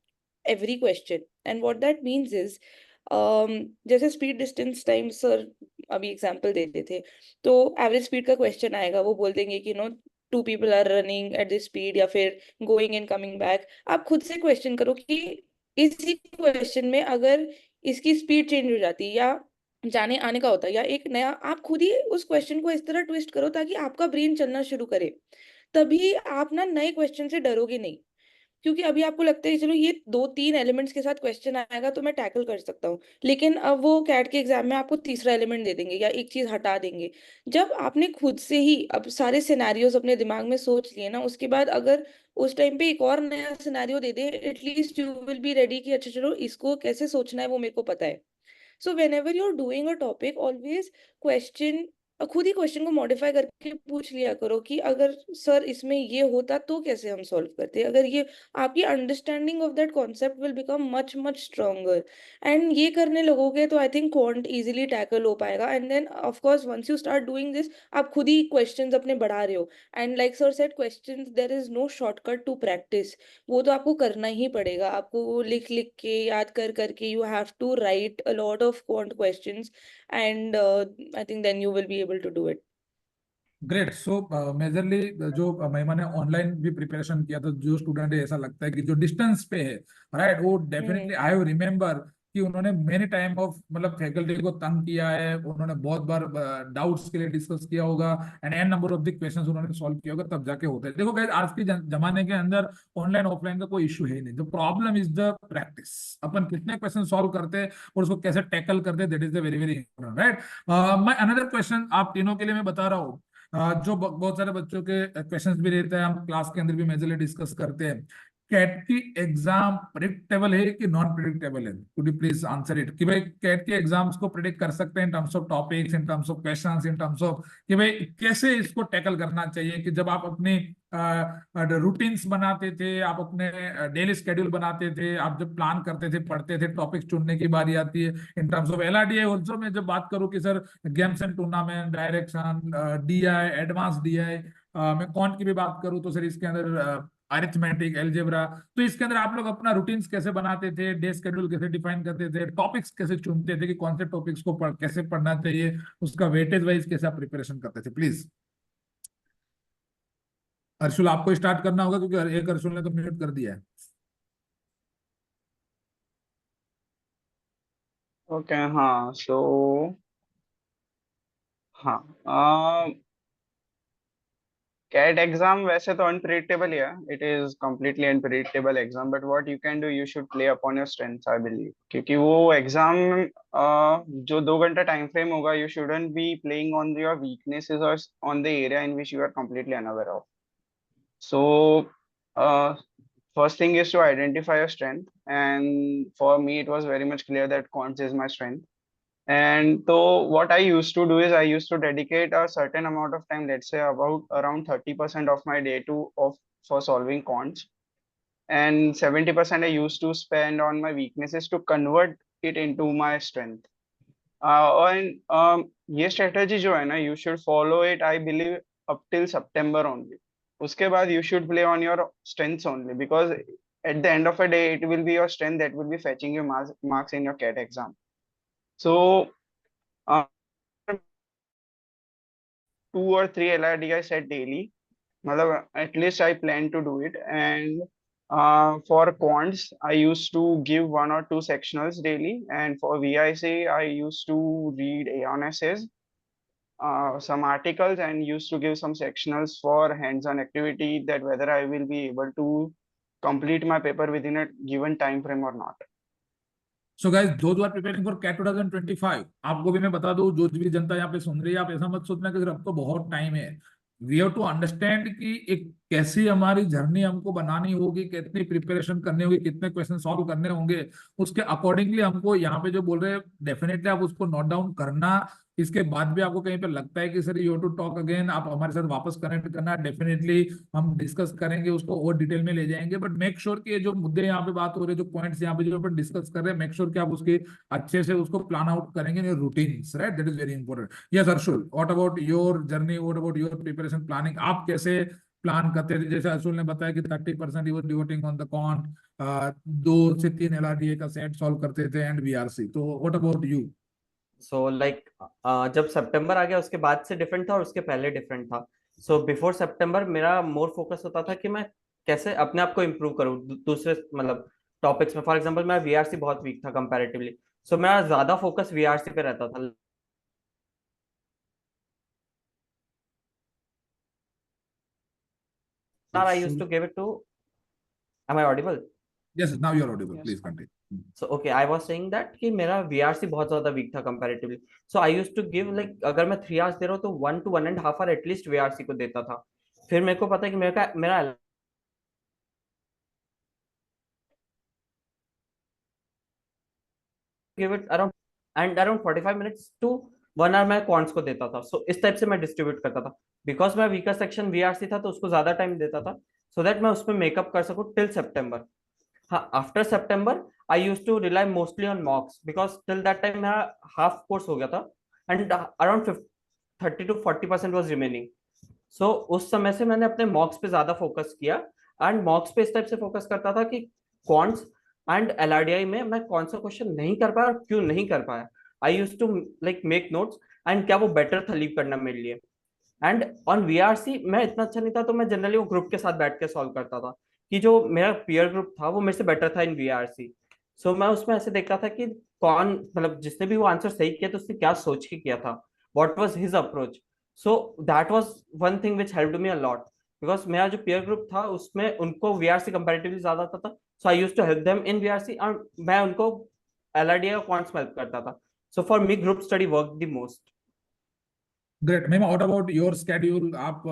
every question. And what that means is जैसे speed distance time sir अभी example देते थे, तो average speed का question आएगा, वो बोल देंगे कि no two people are running at this speed, या फिर गोइंग एंड कमिंग बैक। आप खुद से क्वेश्चन करो कि इसी क्वेश्चन में अगर इसकी स्पीड चेंज हो जाती या जाने आने का होता या एक नया, आप खुद ही उस क्वेश्चन को इस तरह ट्विस्ट करो ताकि आपका ब्रेन चलना शुरू करे। तभी आप ना नए क्वेश्चन से डरोगे नहीं, क्योंकि अभी आपको लगता है कि चलो ये दो तीन एलिमेंट्स के साथ क्वेश्चन आएगा तो मैं टैकल कर सकता हूँ, लेकिन अब वो कैट के एग्जाम में आपको तीसरा एलिमेंट दे देंगे या एक चीज हटा देंगे। जब आपने खुद से ही अब सारे सिनेरियोज अपने दिमाग में सोच लिए ना, उसके बाद अगर उस टाइम पे एक और नया scenario they they, at least you will be ready कि अच्छा चलो इसको कैसे सोचना है वो मेरे को पता है। So whenever you are doing a topic, always question, खुद ही क्वेश्चन को मॉडिफाई करके पूछ लिया करो कि अगर सर इसमें ये होता तो कैसे हम सॉल्व करते, अगर ये, आपकी understanding of that concept will become much much stronger. And ये करने लगोगे तो I think quant easily tackle हो पाएगा। And then of course once you start doing this, आप खुद ही क्वेश्चंस अपने बढ़ा रहे हो। And like sir said, questions, there is no shortcut to practice. वो तो आपको करना ही पड़ेगा, आपको वो लिख लिख के याद कर करके, you have to write a lot of quant questions, and I think then you will be able to do it. Great. So majorly जो महिमा ने ऑनलाइन भी प्रिपरेशन किया, तो जो स्टूडेंट है ऐसा लगता है कि जो डिस्टेंस पे है, राइट, वो डेफिनेटली आई हैव रिमेम्बर कि उन्होंने मेनी टाइम ऑफ मतलब फैकल्टी को तंग किया है, उन्होंने बहुत बार डाउट्स के लिए डिस्कस किया होगा, and an number of the questions उन्होंने सॉल्व किया होगा, तब जाके होता है। देखो गाइस, आज के जमाने के अंदर ऑनलाइन ऑफलाइन का कोई इशू है नहीं, the problem is the practice. अपन कितने क्वेश्चन सॉल्व करते हैं और उसको कैसे टैकल करते हैं, that is the very very important, right? मैं अनदर क्वेश्चन आप तीनों के लिए मैं बता रहा हूँ, जो बहुत सारे बच्चों के क्वेश्चंस भी रहते हैं, हम क्लास के अंदर भी मेजरली डिस्कस करते हैं। कैट की एग्जाम प्रिडिक्टेबल है कि नॉन प्रिडिक्टेबल है? Could you please answer it, कि भाई कैट के एग्जाम्स को प्रिडिक्ट कर सकते हैं इन terms of topics, in terms of questions, in terms of कि भाई कैसे इसको टैकल करना चाहिए, कि जब आप अपनी रूटीन्स बनाते थे, आप अपने डेली स्केड्यूल बनाते थे, आप जब प्लान करते थे, पढ़ते थे, टॉपिक चुनने की बारी आती है। इन टर्म्स ऑफ एलआरडीआई ऑल्सो, मैं जब बात करूं कि sir games and tournament, direction, DI, advance DI, मैं कॉन्ट की भी बात करूं तो सर इसके अंदर अरिथमेटिक, एल्जेब्रा, तो इसके अंदर आप लोग अपना रूटीन्स कैसे बनाते थे, डे स्केड्यूल कैसे डिफाइन करते थे, टॉपिक्स कैसे चुनते थे कि कौन से टॉपिक्स को कैसे पढ़ना चाहिए, उसका वेटेज वाइज कैसे आप प्रिपरेशन करते थे? प्लीज अर्शुल, आपको स्टार्ट करना होगा क्योंकि एक अर्शुल ने तो म्यूट कर दिया है। ओके, हाँ, सो हाँ, कैट एग्जाम वैसे तो अनप्रिडिक्टेबल ही है, it is completely unpredictable exam, but what you can do, you should play upon your strengths, I believe, क्योंकि वो एग्जाम जो 2 घंटा टाइम फ्रेम होगा, you shouldn't be playing on your weaknesses और on the area in which you are completely unaware of. So, first thing is to identify your strength, and for me, it was very much clear that quants is my strength. And so what I used to do is I used to dedicate a certain amount of time, let's say about around 30% of my day for solving cons, and 70% I used to spend on my weaknesses to convert it into my strength. And ये strategy जो है ना, you should follow it, I believe, up till September only. उसके बाद you should play on your strengths only, because at the end of the day it will be your strength that will be fetching you marks in your CAT exam. So uh, 2 or 3 LRD I set daily. मतलब at least I plan to do it. And for quants, I used to give 1 or 2 sectionals daily, and for VIC, I used to read Aeon essays, some articles, and used to give some sectionals for hands-on activity, that whether I will be able to complete my paper within a given time frame or not. So guys, those are preparing for CAT 2025, आपको भी मैं बता दूं, जो भी जनता यहाँ पे सुन रही है, आप ऐसा मत सोचना कि सिर्फ अब तो बहुत टाइम है। वी हैव टू अंडरस्टैंड कि एक कैसी हमारी जर्नी हमको बनानी होगी, कितनी प्रिपरेशन करनी होगी, कितने क्वेश्चन सॉल्व करने होंगे, उसके अकॉर्डिंगली हमको यहाँ पे जो बोल रहे हैं डेफिनेटली आप उसको नोट डाउन करना। इसके बाद भी आपको कहीं पे लगता है कि sir you to talk again, आप हमारे साथ वापस कनेक्ट करना, डेफिनेटली हम डिस्कस करेंगे उसको और डिटेल में ले जाएंगे। बट मेक श्योर कि ये जो मुद्दे यहाँ पे बात हो रहे हैं, जो पॉइंट्स यहाँ पे जो अपन डिस्कस कर रहे हैं, मेक श्योर कि आप उसके अच्छे से उसको प्लान आउट करेंगे in routine, right? That is very important. Yes Arshul, what about your journey, what about your preparation planning? आप कैसे प्लान करते थे? जैसे अर्शुल ने बताया कि 30% ही was devoting on the quant, 2 से 3 LRDA का सेट सॉल्व करते थे एंड VRC, तो what about you? So like जब सितंबर आ गया उसके बाद से डिफरेंट था और उसके पहले डिफरेंट था। सो बिफोर सितंबर मेरा मोर फोकस होता था कि मैं कैसे अपने आप को इम्प्रूव करूँ दूसरे मतलब टॉपिक्स में। फॉर एग्जांपल मैं VRC बहुत वीक था कंपैरेटिवली, सो मेरा ज्यादा फोकस VRC पे रहता था। I used to give it to, am I audible? Yes, now you're audible. Yes. Please continue. So okay, I was saying that कि मेरा VRC बहुत ज्यादा वीक था comparatively. So I used to give like, अगर मैं 3 hours दे रहा हूँ तो 1 to 1.5 आवर एटलीस्ट VRC को देता था। फिर मेरे को पता है कि मेरा give it around 45 minutes to 1 hour मैं क्वांट्स को देता था। सो इस टाइप से मैं डिस्ट्रीब्यूट करता था। बिकॉज मैं वीकर सेक्शन VRC था तो उसको ज्यादा टाइम देता था, सो दैट मैं उसमें मेकअप कर सकूं टिल सितंबर। हाँ, आफ्टर सितंबर I used to rely mostly on mocks, because till that time मेरा हाफ कोर्स हो गया था and around 30 to 40% was remaining. So उस समय से मैंने अपने मॉक्स पे ज्यादा फोकस किया एंड मॉक्स पे इस टाइप से फोकस करता था कि क्वांट्स एंड LRDI में मैं कौन सा क्वेश्चन नहीं कर पाया और क्यों नहीं कर पाया। I used to like make notes and क्या वो बेटर था लीव करना मेरे लिए। एंड ऑन VRC मैं इतना अच्छा नहीं था तो मैं जनरली वो ग्रुप के साथ बैठ के सॉल्व करता था, कि जो मेरा पीयर ग्रुप था वो मेरे से बेटर था इन VRC। सो मैं उसमें ऐसे देखता था कि कौन मतलब जिसने भी वो आंसर सही किया तो उसने क्या सोच के किया था, what was his approach. So that was one thing which helped me a lot, because मेरा जो पीयर ग्रुप था उसमें उनको VRC कंपैरेटिवली ज्यादा आता था। So I used to help them in VRC और मैं उनको LRDI और क्वांट्स में हेल्प करता था। सो for me group study work the most. Great ma'am, what about your schedule? आप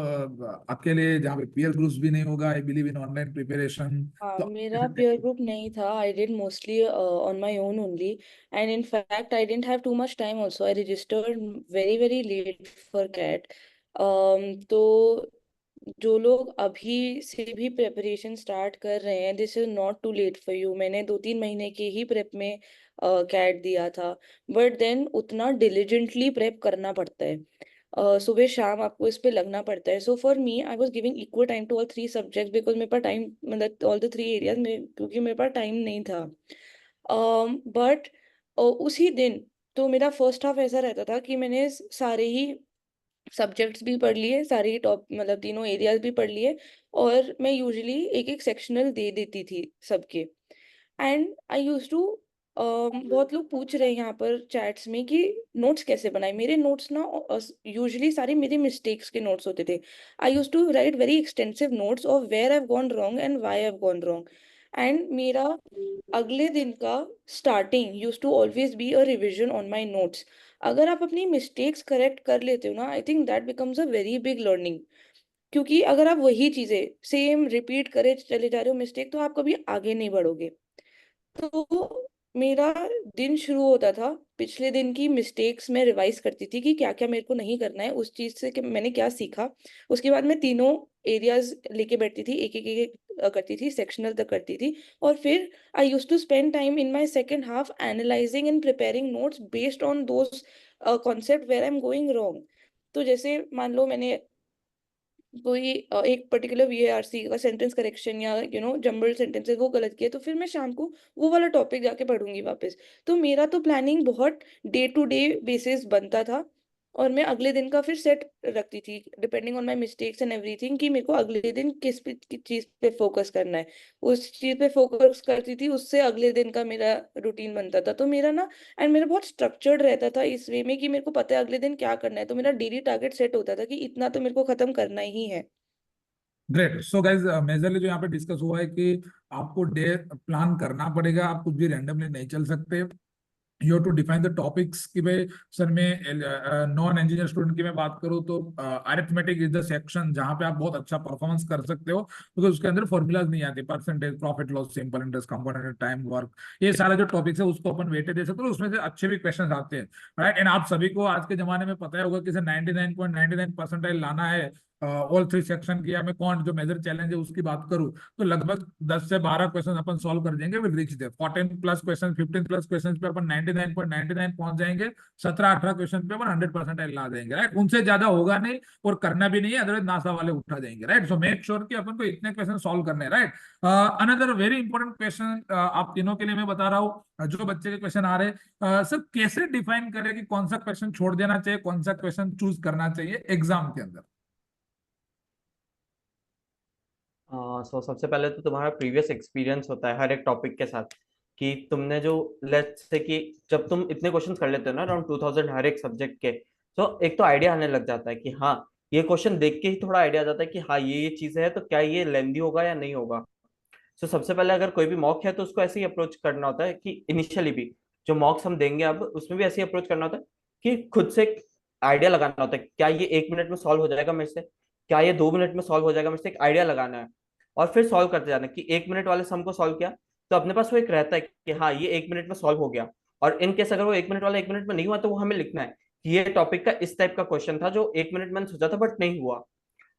अकेले जहाँ पे पीयर ग्रुप्स भी नहीं होगा, I believe in online preparation, हाँ, तो मेरा peer group नहीं था. I did mostly on my own only, and in fact I didn't have too much time also. I registered very late for CAT. तो जो लोग अभी से भी प्रिपरेशन स्टार्ट कर रहे हैं, this is not too late for you. मैंने 2-3 महीने के ही प्रेप में कैट दिया था, बट देन उतना डिलीजेंटली प्रेप करना पड़ता है. सुबह शाम आपको इस पे लगना पड़ता है. So for me I was giving equal time to all 3 subjects because मेरे पास टाइम मतलब ऑल द 3 एरियाज में, क्योंकि मेरे पास टाइम नहीं था. बट उसी दिन तो मेरा फर्स्ट हाफ ऐसा रहता था कि मैंने सारे ही सब्जेक्ट्स भी पढ़ लिए, सारे ही टॉप मतलब तीनों एरियाज भी पढ़ लिए, और मैं यूजुअली एक एक सेक्शनल दे देती थी सबके. एंड आई यूज टू बहुत लोग पूछ रहे हैं यहाँ पर चैट्स में कि नोट्स कैसे बनाए. मेरे नोट्स ना यूजुअली सारे मेरे मिस्टेक्स के नोट्स होते थे. I use to write very extensive notes of where I have gone wrong and why I have gone wrong. And मेरा अगले दिन का starting use to always be a revision on my notes. अगर आप अपनी mistakes correct कर लेते हो ना, I think that becomes a very big learning. क्योंकि अगर आप वही चीजें सेम रिपीट करे चले जा रहे हो मिस्टेक, तो आप कभी आगे नहीं बढ़ोगे. तो मेरा दिन शुरू होता था पिछले दिन की मिस्टेक्स मैं रिवाइज करती थी कि क्या क्या मेरे को नहीं करना है, उस चीज से कि मैंने क्या सीखा। उसके बाद मैं तीनों एरियाज लेके बैठती थी, एक एक एक करती थी, सेक्शनल तक करती थी। और फिर I use to spend time in my second half analysing and preparing notes based on those concept where I am going wrong. तो जैसे मान लो मैंने कोई एक पर्टिकुलर वीएआरसी का सेंटेंस करेक्शन या जम्बल्ड सेंटेंसेस वो गलत किया, तो फिर मैं शाम को वो वाला टॉपिक जाके पढ़ूंगी वापस। तो मेरा तो प्लानिंग बहुत डे टू डे बेसिस बनता था, और मैं अगले दिन का फिर सेट रखती थी depending on my mistakes and everything कि मेरे को अगले दिन किस चीज पे फोकस करना है। उस चीज पे फोकस करती थी, उससे अगले दिन का मेरा रूटीन बनता था। तो मेरा ना एंड मेरा बहुत स्ट्रक्चर्ड रहता था इस वे में कि मेरे को पता है अगले दिन क्या करना है, तो मेरा डेली टारगेट सेट होता था कि इतना तो मेरे को खत्म करना ही है। ग्रेट। सो गाइज, मेजरली जो यहाँ पे डिस्कस हुआ है कि आपको डे प्लान करना पड़ेगा, आप कुछ भी रैंडमली नहीं चल सकते। You have to define the topics कि भाई सर में नॉन इंजीनियर स्टूडेंट की मैं बात करूँ तो अरिथमेटिक इज द सेक्शन जहाँ पे आप बहुत अच्छा परफॉर्मेंस कर सकते हो, क्योंकि उसके अंदर फॉर्मूलाज नहीं आते, percentage, profit loss, simple interest, compound time work, ये सारा जो टॉपिक्स है उसको अपन वेटेज दे सकते हो, उसमें से अच्छे भी क्वेश्चन आते हैं। राइट, एंड आप सभी को आज के जमाने में पता होगा कि 99.99% लाना है ऑल थ्री सेक्शन की। या मैं कौन जो मेजर चैलेंज है उसकी बात करूँ तो लगभग 10 से 12 क्वेश्चन अपन सॉल्व कर देंगे, will reach there 14 plus question, 15 plus question पे अपन 99.99 पहुंच जाएंगे। 17-18 क्वेश्चन पे अपन 100% ला देंगे। राइट, उनसे ज्यादा होगा नहीं और करना भी नहीं है, अदरवाइज नासा वाले उठा देंगे। राइट, सो मेक श्योर कि अपन को इतने क्वेश्चन सॉल्व करने हैं। Right, another very important question आप तीनों के लिए मैं बता रहा हूँ, जो बच्चे के क्वेश्चन आ रहे हैं, सर कैसे डिफाइन करें कि कौन सा क्वेश्चन छोड़ देना चाहिए, कौन सा क्वेश्चन चूज करना चाहिए एग्जाम के अंदर? सो सबसे पहले तो तुम्हारा प्रीवियस एक्सपीरियंस होता है हर एक टॉपिक के साथ, कि तुमने जो लेट्स से कि जब तुम इतने क्वेश्चंस कर लेते हो ना अराउंड 2000 हर एक सब्जेक्ट के, तो एक तो आइडिया आने लग जाता है कि हाँ ये क्वेश्चन देख के ही थोड़ा आइडिया आ जाता है कि हाँ ये चीज है, तो क्या ये लेंदी होगा या नहीं होगा। सो सबसे पहले अगर कोई भी मॉक है तो उसको ऐसे ही अप्रोच करना होता है कि इनिशियली भी जो मॉक्स हम देंगे अब उसमें भी ऐसे ही अप्रोच करना होता है कि खुद से आइडिया लगाना होता है, क्या ये 1 मिनट में सॉल्व हो जाएगा मेरे से, क्या ये 2 मिनट में सॉल्व हो जाएगा मेरे से, एक आइडिया लगाना है। और फिर सॉल्व करते जाना कि 1 मिनट वाले सम को सॉल्व किया तो अपने पास वो एक रहता है कि हाँ ये 1 मिनट में सॉल्व हो गया। और इन केस अगर वो 1 मिनट वाला 1 मिनट में नहीं हुआ तो वो हमें लिखना है कि ये टॉपिक का इस टाइप का क्वेश्चन था जो 1 मिनट मैंने सोचा था बट नहीं हुआ।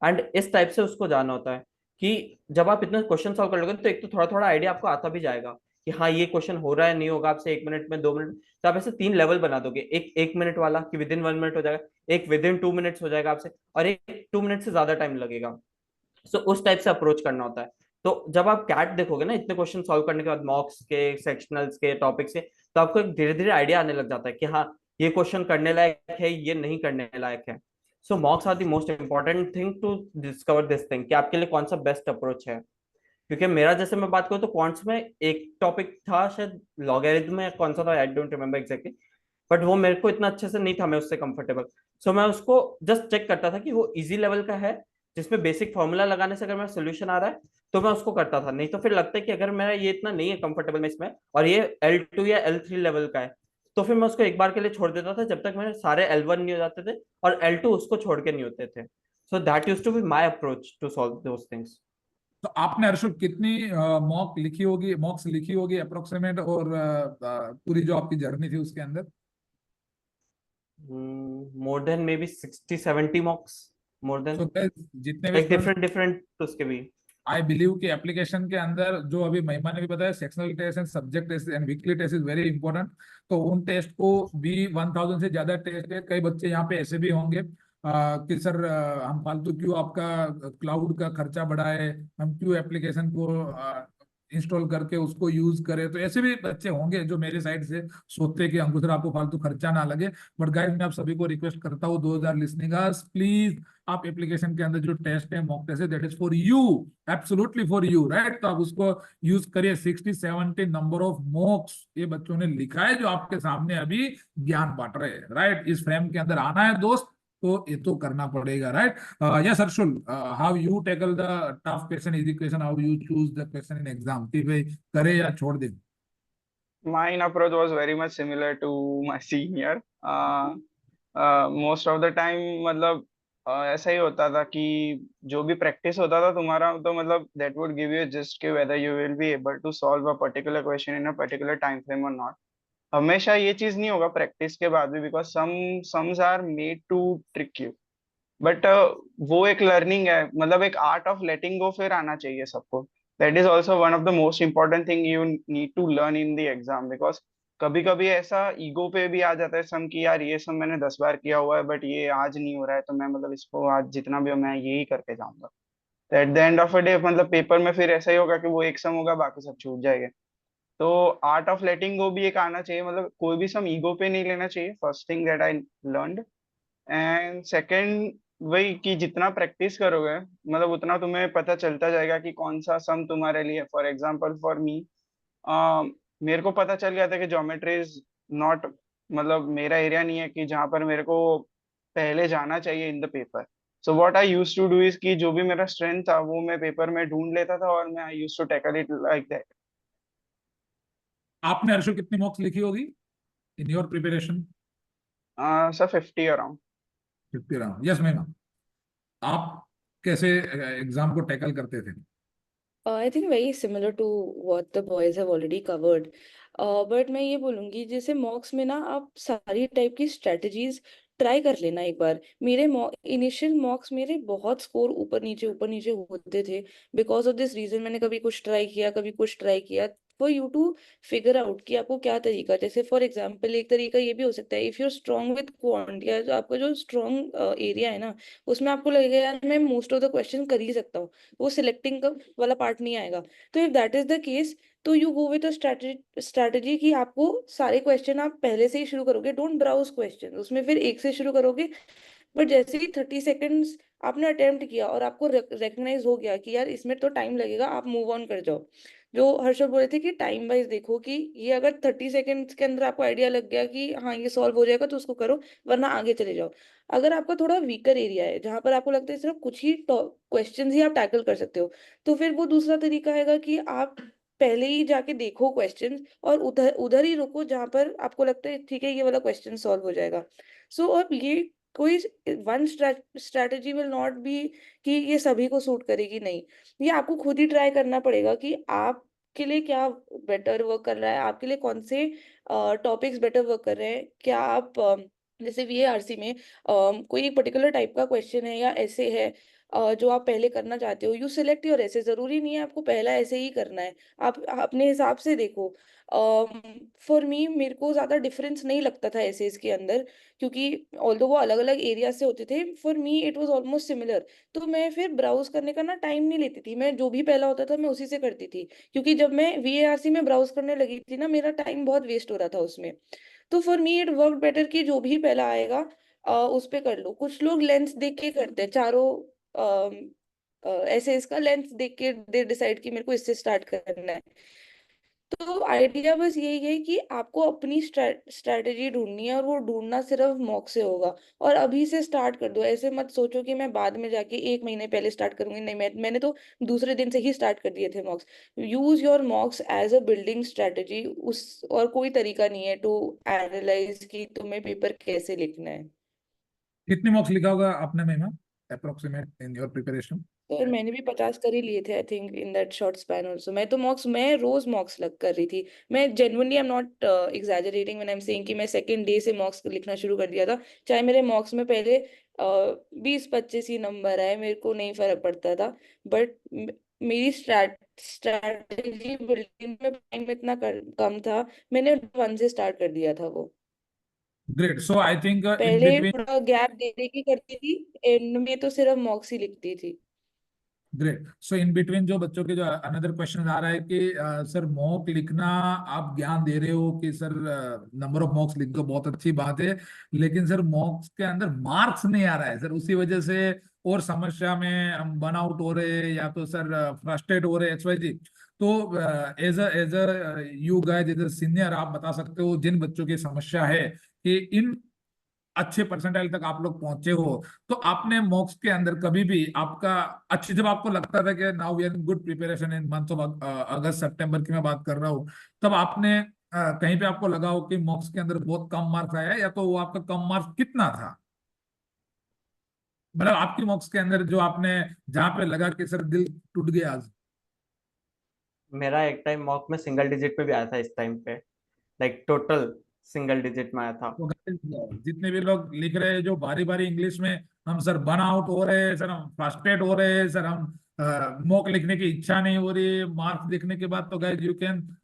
एंड इस टाइप से उसको जाना होता है कि जब आप इतना क्वेश्चन सॉल्व कर लोगे तो एक तो थोड़ा थोड़ा आइडिया आपको आता भी जाएगा कि हाँ ये क्वेश्चन हो रहा है नहीं होगा आपसे 1 मिनट में 2 मिनट। तो आप ऐसे 3 लेवल बना दोगे, एक 1 मिनट वाला कि विद इन 1 मिनट हो जाएगा, एक विद इन 2 मिनट्स हो जाएगा आपसे, और एक 2 मिनट से ज्यादा टाइम लगेगा। सो उस टाइप से अप्रोच करना होता है। तो जब आप कैट देखोगे ना इतने क्वेश्चन सॉल्व करने के बाद मॉक्स के, सेक्शनल्स के, टॉपिक्स के, तो आपको एक धीरे धीरे आइडिया आने लग जाता है कि हाँ ये क्वेश्चन करने लायक है, ये नहीं करने लायक है। So mocks are the most important thing to discover this thing कि आपके लिए कौन सा बेस्ट अप्रोच है। क्योंकि मेरा जैसे मैं बात करूँ तो क्वांट्स में एक टॉपिक था शायद लॉगरिथम में, कौन सा था I don't remember exactly, but वो मेरे को इतना अच्छे से नहीं था मैं उससे कंफर्टेबल। सो मैं उसको जस्ट चेक करता था कि वो इजी लेवल का है जिसमें बेसिक फॉर्मूला लगाने से अगर मेरा सोल्यूशन आ रहा है तो मैं उसको करता था। नहीं तो फिर लगता है कि अगर मेरा ये इतना नहीं है कंफर्टेबल में इसमें और ये L2 या L3 लेवल का है तो फिर मैं उसको एक बार के लिए छोड़ देता था जब तक मेरे सारे L1 नहीं हो जाते थे और L2 उसको छोड़ के नहीं होते थे। So that used to be my approach to solve those things. तो आपने हर्षल कितनी मॉक्स लिखी होगी अप्रोक्सीमेट, और पूरी जो आपकी जर्नी थी उसके अंदर? More than maybe 60-70 mocks, more than, so जितने भी लाइक स्टूडेंट, डिफरेंट डिफरेंट उसके भी। आई बिलीव कि एप्लीकेशन के अंदर जो अभी महिमा ने भी बताया, sectional test and subject test and weekly test is very important. तो उन टेस्ट को भी 1000 से ज्यादा टेस्ट है। कई बच्चे यहाँ पे ऐसे भी होंगे कि सर हम फालतू क्यों आपका क्लाउड का खर्चा बढ़ाए, हम क्यों एप्लीकेशन को इंस्टॉल करके उसको यूज करें। तो ऐसे भी बच्चे होंगे जो मेरे साइड से सोचते हैं कि हमको सर आपको फालतू खर्चा ना लगे। बट गाइस, मैं आप सभी को रिक्वेस्ट करता हूँ, 2000 लिसनिंगर्स, प्लीज आप एप्लीकेशन के अंदर जो टेस्ट है, मॉक टेस्ट है, that is for you, absolutely for you. Right, तो आप उसको यूज करिए। 60-70 नंबर ऑफ मॉक्स ये बच्चों ने लिखा है जो आपके सामने अभी ज्ञान बांट रहे हैं। राइट, इस फ्रेम के अंदर आना है दोस्त, तो ये तो करना पड़ेगा। Right, yes Harshul, how you tackle the tough question, easy question, how you choose the question in exam, कि भाई करे या छोड़ दे? Mine approach was very much similar to my senior. Most of the time, मतलब ऐसा ही होता था कि जो भी प्रैक्टिस होता था तुम्हारा, तो मतलब that would give you just कि whether you will be able to solve a particular question in a particular time frame और नॉट। हमेशा ये चीज नहीं होगा प्रैक्टिस के बाद भी, because sums are made to trick you. But वो एक लर्निंग है, मतलब एक आर्ट ऑफ लेटिंग गो फिर आना चाहिए सबको। That is also one of the most important thing you need to learn in the exam, because कभी कभी ऐसा ईगो पे भी आ जाता है सम कि यार ये सब मैंने 10 बार किया हुआ है बट ये आज नहीं हो रहा है, तो मैं मतलब इसको आज जितना भी हो मैं यही करके जाऊंगा। तो eight the end of a day मतलब पेपर में फिर ऐसा ही होगा कि वो एक सम होगा बाकी सब छूट जाएगा। तो आर्ट ऑफ लेटिंग गो भी एक आना चाहिए, मतलब कोई भी सम ईगो पे नहीं लेना चाहिए, first thing that I learned. And second वही कि जितना प्रैक्टिस करोगे मतलब उतना तुम्हें पता चलता जाएगा कि कौन सा सम तुम्हारे लिए। फॉर एग्जांपल फॉर मी, मेरे को पता चल गया था कि ज्योमेट्री इज नॉट, मतलब मेरा एरिया नहीं है कि जहाँ पर मेरे को पहले जाना चाहिए in the paper. So what I used to do is कि जो भी मेरा स्ट्रेंथ था वो मैं पेपर में ढूंढ लेता था और मैं I used to tackle it like that. आपने हर्षो कितनी मॉक्स लिखी होगी in your preparation? Sir 50 around. 50 round, yes ma'am. आप कैसे एग्जाम को टैकल करते थे? I think very similar to what the boys have already covered. But मैं ये बोलूँगी जैसे मॉक्स में ना आप सारी टाइप की स्ट्रेटजीज ट्राई कर लेना एक बार। मेरे इनिशियल मॉक्स मेरे बहुत स्कोर ऊपर नीचे होते थे। बिकॉज ऑफ दिस रीजन मैंने कभी कुछ ट्राई किया, कभी कुछ ट्राई किया, for you to figure out कि आपको क्या तरीका। जैसे फॉर एग्जाम्पल एक तरीका ये भी हो सकता है, if you are strong with quant या जो आपका जो स्ट्रॉन्ग एरिया है ना, उसमें आपको लगेगा यार मैं मोस्ट ऑफ द क्वेश्चन कर ही सकता हूँ, वो सिलेक्टिंग का वाला पार्ट नहीं आएगा। तो if that is the case, तो यू गो विद स्ट्रैटेजी कि आपको सारे क्वेश्चन आप पहले से ही शुरू करोगे, डोंट ब्राउज क्वेश्चन, उसमें फिर एक से शुरू करोगे। बट जैसे ही 30 सेकेंड्स आपने अटेम्प्ट किया और आपको रिकग्नाइज हो गया कि यार इसमें तो टाइम लगेगा, आप मूव ऑन कर जाओ। जो हर्षद बोले थे कि टाइम वाइज देखो कि ये अगर 30 सेकेंड्स के अंदर आपको आइडिया लग गया कि हाँ ये सॉल्व हो जाएगा तो उसको करो, वरना आगे चले जाओ। अगर आपका थोड़ा वीकर एरिया है जहां पर आपको लगता है सिर्फ कुछ ही क्वेश्चन ही आप टैकल कर सकते हो, तो फिर वो दूसरा तरीका है कि आप पहले ही जाके देखो क्वेश्चंस और उधर उधर ही रुको जहां पर आपको लगता है ठीक है ये वाला क्वेश्चन सॉल्व हो जाएगा। सो अब ये कोई one strategy will not be कि ये सभी को सूट करेगी, नहीं। ये आपको खुद ही ट्राई करना पड़ेगा कि आपके लिए क्या बेटर वर्क कर रहा है, आपके लिए कौन से टॉपिक्स बेटर वर्क कर रहे हैं। क्या आप जैसे वीएआरसी में कोई एक पर्टिकुलर टाइप का क्वेश्चन है या ऐसे है जो आप पहले करना चाहते हो, यू सिलेक्ट योर ऐसे। जरूरी नहीं है आपको पहला ऐसे ही करना है, आप अपने हिसाब से देखो। फॉर मी मेरे को ज्यादा डिफरेंस नहीं लगता था एसेज के अंदर, क्योंकि ऑल्दो वो अलग अलग एरिया से होते थे, for me it was almost similar. तो मैं फिर ब्राउज करने का ना टाइम नहीं लेती थी, मैं जो भी पहला होता था मैं उसी से करती थी। क्योंकि जब मैं वीएआरसी में ब्राउज करने लगी थी ना, मेरा टाइम बहुत वेस्ट हो रहा था उसमें। तो for me it work better कि जो भी पहला आएगा उस पे कर लो। कुछ लोग लेंथ देख के करते हैं, चारों ऐसे इसका लेंथ देख के दे डिसाइड कि मेरे को इससे स्टार्ट करना है। तो आइडिया बस यही है कि आपको अपनी स्ट्रैटेजी ढूंढनी है, और वो ढूंढना सिर्फ मॉक से होगा। और अभी से स्टार्ट कर दो, ऐसे मत सोचो कि मैं बाद में जाके 1 महीने पहले स्टार्ट करूंगी। नहीं, मैंने तो दूसरे दिन से ही स्टार्ट कर दिए थे mocks. Use your mocks as a building strategy, उस और कोई तरीका नहीं है टू एनालाइज कि तुम्हें पेपर कैसे लिखना है। कितनी मॉक्स लिखा होगा आपने महिमा, अप्रोक्सीमेट इन योर प्रिपरेशन? तो यार मैंने भी 50 कर ही लिए थे I think in that short span also. मैं रोज मॉक्स लग कर रही थी। मैं genuinely I am not exaggerating when I am saying कि मैं सेकंड डे से मॉक्स लिखना शुरू कर दिया था। चाहे मेरे मॉक्स में पहले 20-25 ही नंबर आए, मेरे को नहीं फर्क पड़ता था। बट मेरी स्ट्रैटेजी बिल्डिंग में टाइम इतना कम था, मैंने 1 से स्टार्ट कर दिया था वो। Great. So I think in पहले बिटवीन, थोड़ा गैप दे दे के करती थी, एंड में तो सिर्फ मॉक्स ही लिखती थी। ग्रेट। सो इन बिटवीन जो बच्चों के जो अनदर क्वेश्चन आ रहा है कि सर मॉक लिखना आप ज्ञान दे रहे हो कि सर नंबर ऑफ मॉक्स लिख दो, बहुत अच्छी बात है, लेकिन सर मॉक्स के अंदर मार्क्स नहीं आ रहा है सर, उसी वजह से और समस्या में हम बर्न आउट हो रहे हैं या तो सर फ्रस्ट्रेट हो रहे हैं XYZ। तो as a you guys as a senior आप बता सकते हो जिन बच्चों की समस्या है कि इन अच्छे परसेंटाइल तक आप लोग पहुंचे हो, तो आपने मॉक्स के अंदर कभी भी आपका अच्छी, जब आपको लगता था कि now we are in good preparation in month of अगस्त सितंबर की मैं बात कर रहा हूँ, तब आपने कहीं पे आपको लगा हो कि मॉक्स के अंदर बहुत कम मार्क्स आया है, या तो वो आपका कम मार्क्स कितना था? मतलब आपकी मॉक्स के अंदर जो आपने, जहां पे लगा कि सर दिल टूट गया आज? मेरा एक टाइम मॉक में सिंगल डिजिट पे भी आया था इस टाइम पे, लाइक टोटल सिंगल डिजिट में आया था। तो guys, जितने भी लोग लिख रहे हैं जो बारी बारी इंग्लिश में, हम सर बर्न आउट हो रहे हैं सर, हम फ्रस्ट्रेट हो रहे हैं सर, हम मॉक लिखने की इच्छा नहीं हो रही है मार्क्स देखने के बाद, तो guys you can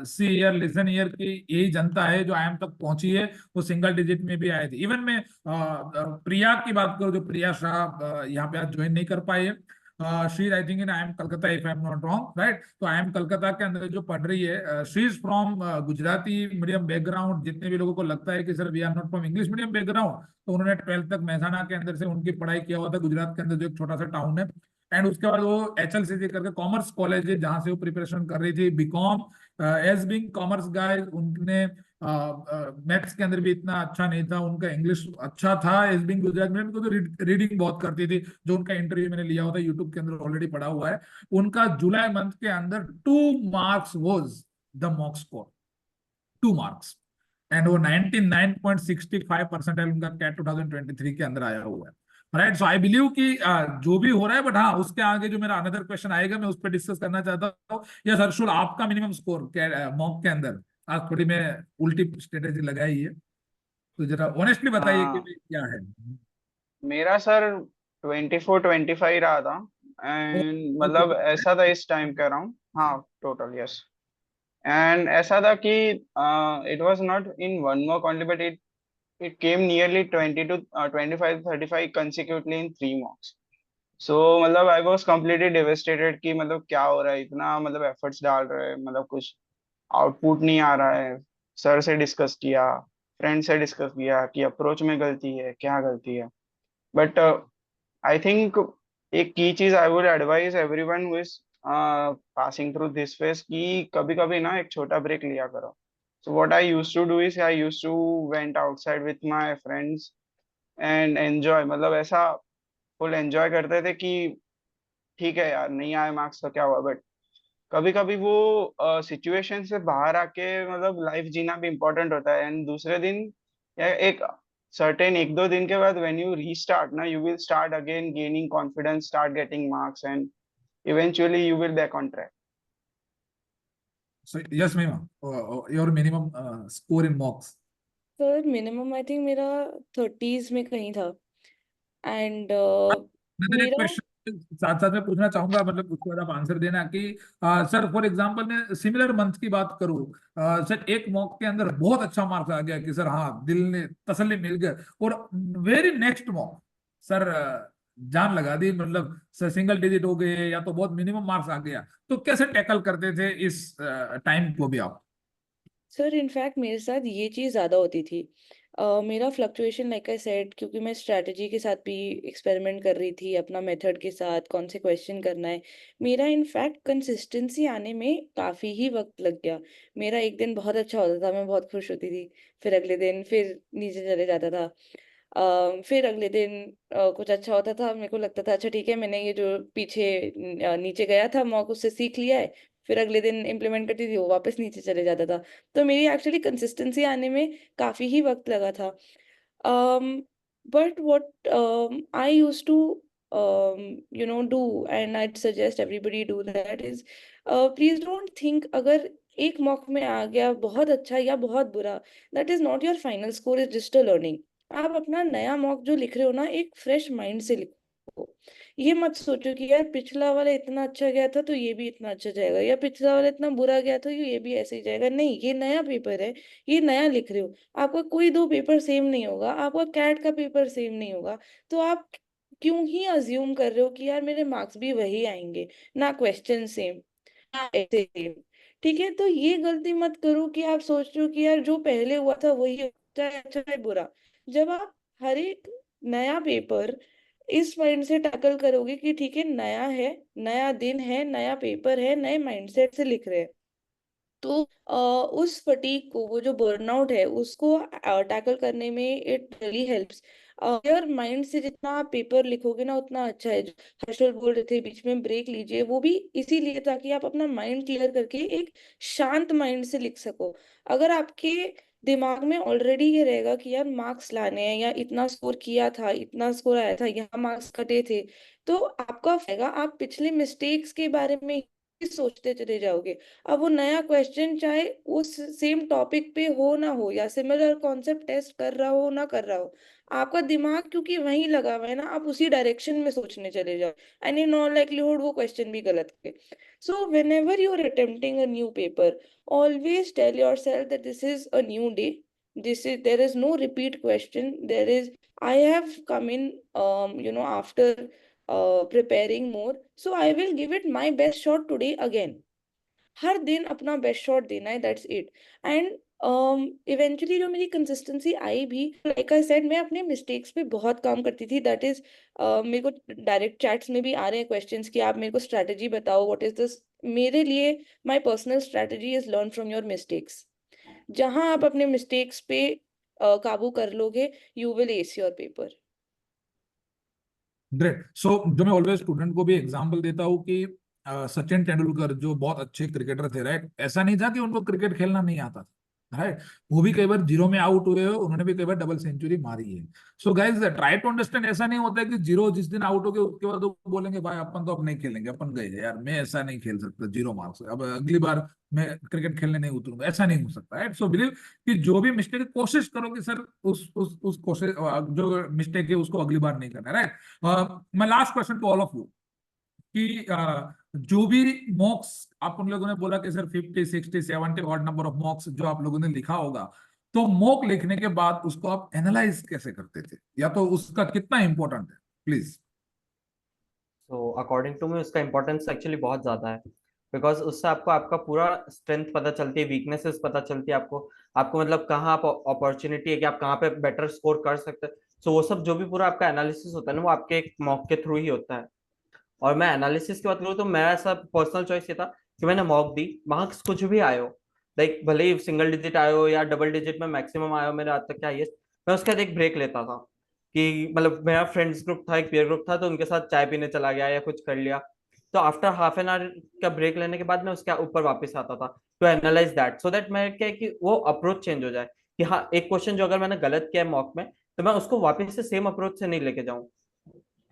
see year, listen year की यही जनता है जो आई एम तक पहुंची है, वो सिंगल डिजिट में भी आए थे। इवन मैं प्रिया की बात करूं, जो प्रिया शाह यहाँ पे आज ज्वाइन नहीं कर पाई है, she I think in I am Calcutta, if I am not wrong, right? तो आई एम कलकत्ता के अंदर जो पढ़ रही है, she is from Gujarati medium background. जितने भी लोगों को लगता है कि sir we are not from English medium background, तो उन्होंने 12th तक महसाना के अंदर से उनकी पढ़ाई किया हुआ था, गुजरात के अंदर जो एक छोटा सा टाउन है। एंड उसके बाद वो HLCC करके कॉमर्स कॉलेज है, जहां से वो प्रिपरेशन कर रही थी बीकॉम। एज बिंग कॉमर्स गाय, उनने मैथ्स के अंदर भी इतना अच्छा नहीं था, उनका इंग्लिश अच्छा था। एज बिंग गुजरात में उनको तो रीडिंग बहुत करती थी, जो उनका इंटरव्यू मैंने लिया हुआ था यूट्यूब के अंदर ऑलरेडी पड़ा हुआ है। उनका जुलाई मंथ के अंदर 2 marks was the mock score, 2 marks. And वो 99.65% उनका कैट 2023 के अंदर आया हुआ है, राइट? सो आई बिलीव कि जो भी हो रहा है, बट हाँ, उसके आगे जो मेरा अनदर क्वेश्चन आएगा मैं उस पर डिस्कस करना चाहता हूँ। यस हर्षुल, आपका मिनिमम स्कोर मॉक के अंदर? आज थोड़ी मैं उल्टी स्ट्रेटेजी लगाई है, तो जरा ऑनेस्टली बताइए कि हाँ, भाई क्या है। मेरा सर 24-25 रहा था। एंड मतलब ऐसा था, इस टाइम कह रहा हूँ। हाँ, टोटल यस। एंड ऐसा था कि it was not in one mock only, but it came nearly 20 to 25 35 consecutively in 3 mocks. So मतलब I was completely devastated कि मतलब क्या हो रहा है, इतना मतलब एफर्ट्स डाल रहे हैं, मतलब कुछ आउटपुट नहीं आ रहा है। सर से डिस्कस किया, फ्रेंड से डिस्कस किया कि अप्रोच में गलती है, क्या गलती है। बट आई थिंक एक की चीज I would advise everyone who is passing through this phase, कि कभी कभी ना एक छोटा ब्रेक लिया करो। So what I used to do is I used to went outside with my friends and enjoy, मतलब ऐसा फुल एंजॉय करते थे कि ठीक है यार, नहीं आए मार्क्स तो क्या हुआ। बट कभी कभी वो सिचुएशन से बाहर आके मतलब लाइफ जीना भी इम्पोर्टेंट होता है। एंड दूसरे दिन या एक सर्टेन 1-2 दिन के बाद व्हेन यू रीस्टार्ट ना, you will start again gaining confidence, start getting marks, and eventually you will back on track. So yes ma'am, your minimum score in मॉक्स? Sir minimum I think मेरा 30s में कहीं था। And नदर एक मेरा question साथ साथ में पूछना चाहूंगा, मतलब उसके बाद आप आंसर देना कि सर फॉर एग्जांपल मैं सिमिलर मंथ की बात करूं, सर एक मॉक के अंदर बहुत अच्छा मार्क्स आ गया कि सर हाँ दिल ने तसल्ली मिल गया, और वेरी नेक्स्ट मॉक सर जान लगा दी, मतलब सर सिंगल डिजिट हो गए या तो बहुत मिनिमम मार्क्स आ गया, तो कैसे टैकल करते थे इस टाइम को भी आप? सर इनफैक्ट मेरे साथ ये चीज़ ज़्यादा होती थी। मेरा फ्लक्चुएशन लाइक आई सेड, क्योंकि मैं स्ट्रैटेजी के साथ भी एक्सपेरिमेंट कर रही थी, अपना मेथड के साथ कौन से क्वेश्चन करना है। मेरा इनफैक्ट कंसिस्टेंसी आने में काफ़ी ही वक्त लग गया। मेरा एक दिन बहुत अच्छा होता था, मैं बहुत खुश होती थी, फिर अगले दिन फिर नीचे चले जाता था। फिर अगले दिन कुछ अच्छा होता था, मेरे को लगता था अच्छा ठीक है, मैंने ये जो पीछे नीचे गया था मॉक उससे सीख लिया है। फिर अगले दिन इम्प्लीमेंट करती थी, वो वापस नीचे चले जाता था। तो मेरी एक्चुअली कंसिस्टेंसी आने में काफ़ी ही वक्त लगा था। But what I used to do, and I'd suggest everybody do that is, please don't think अगर एक मॉक में आ गया बहुत अच्छा या बहुत बुरा, that is not your final score, is just a learning. आप अपना नया मॉक जो लिख रहे हो ना, एक फ्रेश माइंड से लिखो। ये मत सोचो कि यार पिछला वाला इतना अच्छा गया था तो ये भी इतना अच्छा जाएगा, या पिछला वाला इतना बुरा गया था ये भी ऐसे ही जाएगा। नहीं, ये नया पेपर है, ये नया लिख रहे हो। आपका कोई दो पेपर सेम नहीं होगा, आपका कैट का पेपर सेम नहीं होगा। तो आप क्यों ही अज्यूम कर रहे हो कि यार मेरे मार्क्स भी वही आएंगे, ना क्वेश्चन सेम, ना ऐसे सेम। ठीक है, तो ये गलती मत करो कि आप सोच रहे हो कि यार जो पहले हुआ था वही है, चाहे अच्छा चाहे बुरा। जब आप हर एक नया पेपर इस माइंड से टैकल करोगे कि ठीक है नया है, नया दिन है, नया पेपर है, नए माइंडसेट से लिख रहे हैं, तो उस फटीग को, वो जो बर्नआउट है, उसको टैकल करने में इट रियली हेल्प्स। यार माइंड से जितना आप पेपर लिखोगे ना उतना अच्छा है। हर्षल बोल रहे थे बीच में ब्रेक लीजिए, वो भी इसीलिए ताकि आप अपना माइंड क्लियर करके एक शांत माइंड से लिख सको। अगर आपके दिमाग में ऑलरेडी ये रहेगा कि यार मार्क्स लाने हैं, या इतना स्कोर किया था, इतना स्कोर आया था, यहाँ मार्क्स कटे थे, तो आपका फायदा, आप पिछले मिस्टेक्स के बारे में ही सोचते चले जाओगे। अब वो नया क्वेश्चन चाहे उस सेम टॉपिक पे हो ना हो, या सिमिलर कॉन्सेप्ट टेस्ट कर रहा हो ना कर रहा हो, आपका दिमाग क्योंकि वहीं लगा हुआ है ना, आप उसी डायरेक्शन में सोचने चले जाओ, एंड इन ऑल लाइक्लीहुड वो क्वेश्चन भी गलत है। So whenever you are attempting a new paper, always tell yourself that this is a new day. There is no repeat question. I have come in after preparing more, so I will give it my best shot today again. हर दिन अपना best shot देना है, that's it. And eventually जो मेरी consistency आई भी, like I said, मैं अपने mistakes पे बहुत काम करती थी। दैट इज मेरे को डायरेक्ट चैट्स में भी आ रहे हैं क्वेश्चंस कि आप मेरे को स्ट्रैटेजी बताओ, व्हाट इज दिस। मेरे लिए my personal strategy is learn from your mistakes. जहां आप अपने मिस्टेक्स पे काबू कर लोगे, you will ace your paper. Great. So जो मैं ऑलवेज स्टूडेंट को भी एग्जांपल देता हूँ कि सचिन तेंदुलकर जो बहुत अच्छे क्रिकेटर थे, राइट, ऐसा नहीं था कि उनको क्रिकेट खेलना नहीं आता था, राइट। वो भी कई बार जीरो में आउट हुए हो, उन्होंने भी कई बार डबल सेंचुरी मारी है। So guys try to understand, ऐसा नहीं होता है कि जीरो जिस दिन आउट हो गए उसके बाद वो बोलेंगे भाई अपन तो अब नहीं खेलेंगे, अपन गए यार, मैं ऐसा नहीं खेल सकता जीरो मार्क्स, अब अगली बार मैं क्रिकेट खेलने नहीं उतरूंगा, ऐसा नहीं हो सकता, राइट। सो बिलीव कि जो भी मिस्टेक, कोशिश करो कि सर उस कोशिश, जो मिस्टेक है उसको अगली बार नहीं करना, राइट। मैं last question to all of you कि जो भी मॉक्स आप उन लोगों ने बोला कि सर 50 60 70 ऑड नंबर ऑफ मॉक्स जो आप लोगों ने लिखा होगा, तो मॉक लिखने के बाद उसको आप एनालाइज कैसे करते थे, या तो उसका कितना इंपॉर्टेंट है, प्लीज। तो अकॉर्डिंग टू मी उसका इंपॉर्टेंस एक्चुअली बहुत ज्यादा है, बिकॉज उससे आपको आपका पूरा स्ट्रेंथ पता चलती है, वीकनेसेस पता चलती है आपको, आपको मतलब कहाँ आप अपॉर्चुनिटी है कि आप कहाँ पे बेटर स्कोर कर सकते हैं। सो वो सब जो भी पूरा आपका एनालिसिस होता है ना, वो आपके एक मॉक के थ्रू ही होता है। और मैं एनालिसिस की बात करूँ तो मेरा ऐसा पर्सनल चॉइस ये था कि मैंने मॉक दी, मार्क्स कुछ भी आए हो, लाइक भले ही सिंगल डिजिट आए हो या डबल डिजिट में मैक्सिमम आया हो मेरे आज तक क्या हाईएस्ट, मैं उसके बाद एक ब्रेक लेता था। कि मतलब मेरा फ्रेंड्स ग्रुप था, एक पीयर ग्रुप था, तो उनके साथ चाय पीने चला गया या कुछ कर लिया, तो आफ्टर हाफ एन आवर का ब्रेक लेने के बाद मैं उसके ऊपर वापस आता था to analyse that, so that मैं क्या है कि वो अप्रोच चेंज हो जाए कि हाँ एक क्वेश्चन जो अगर मैंने गलत किया है मॉक में, तो मैं उसको वापस से सेम अप्रोच से नहीं लेके जाऊं।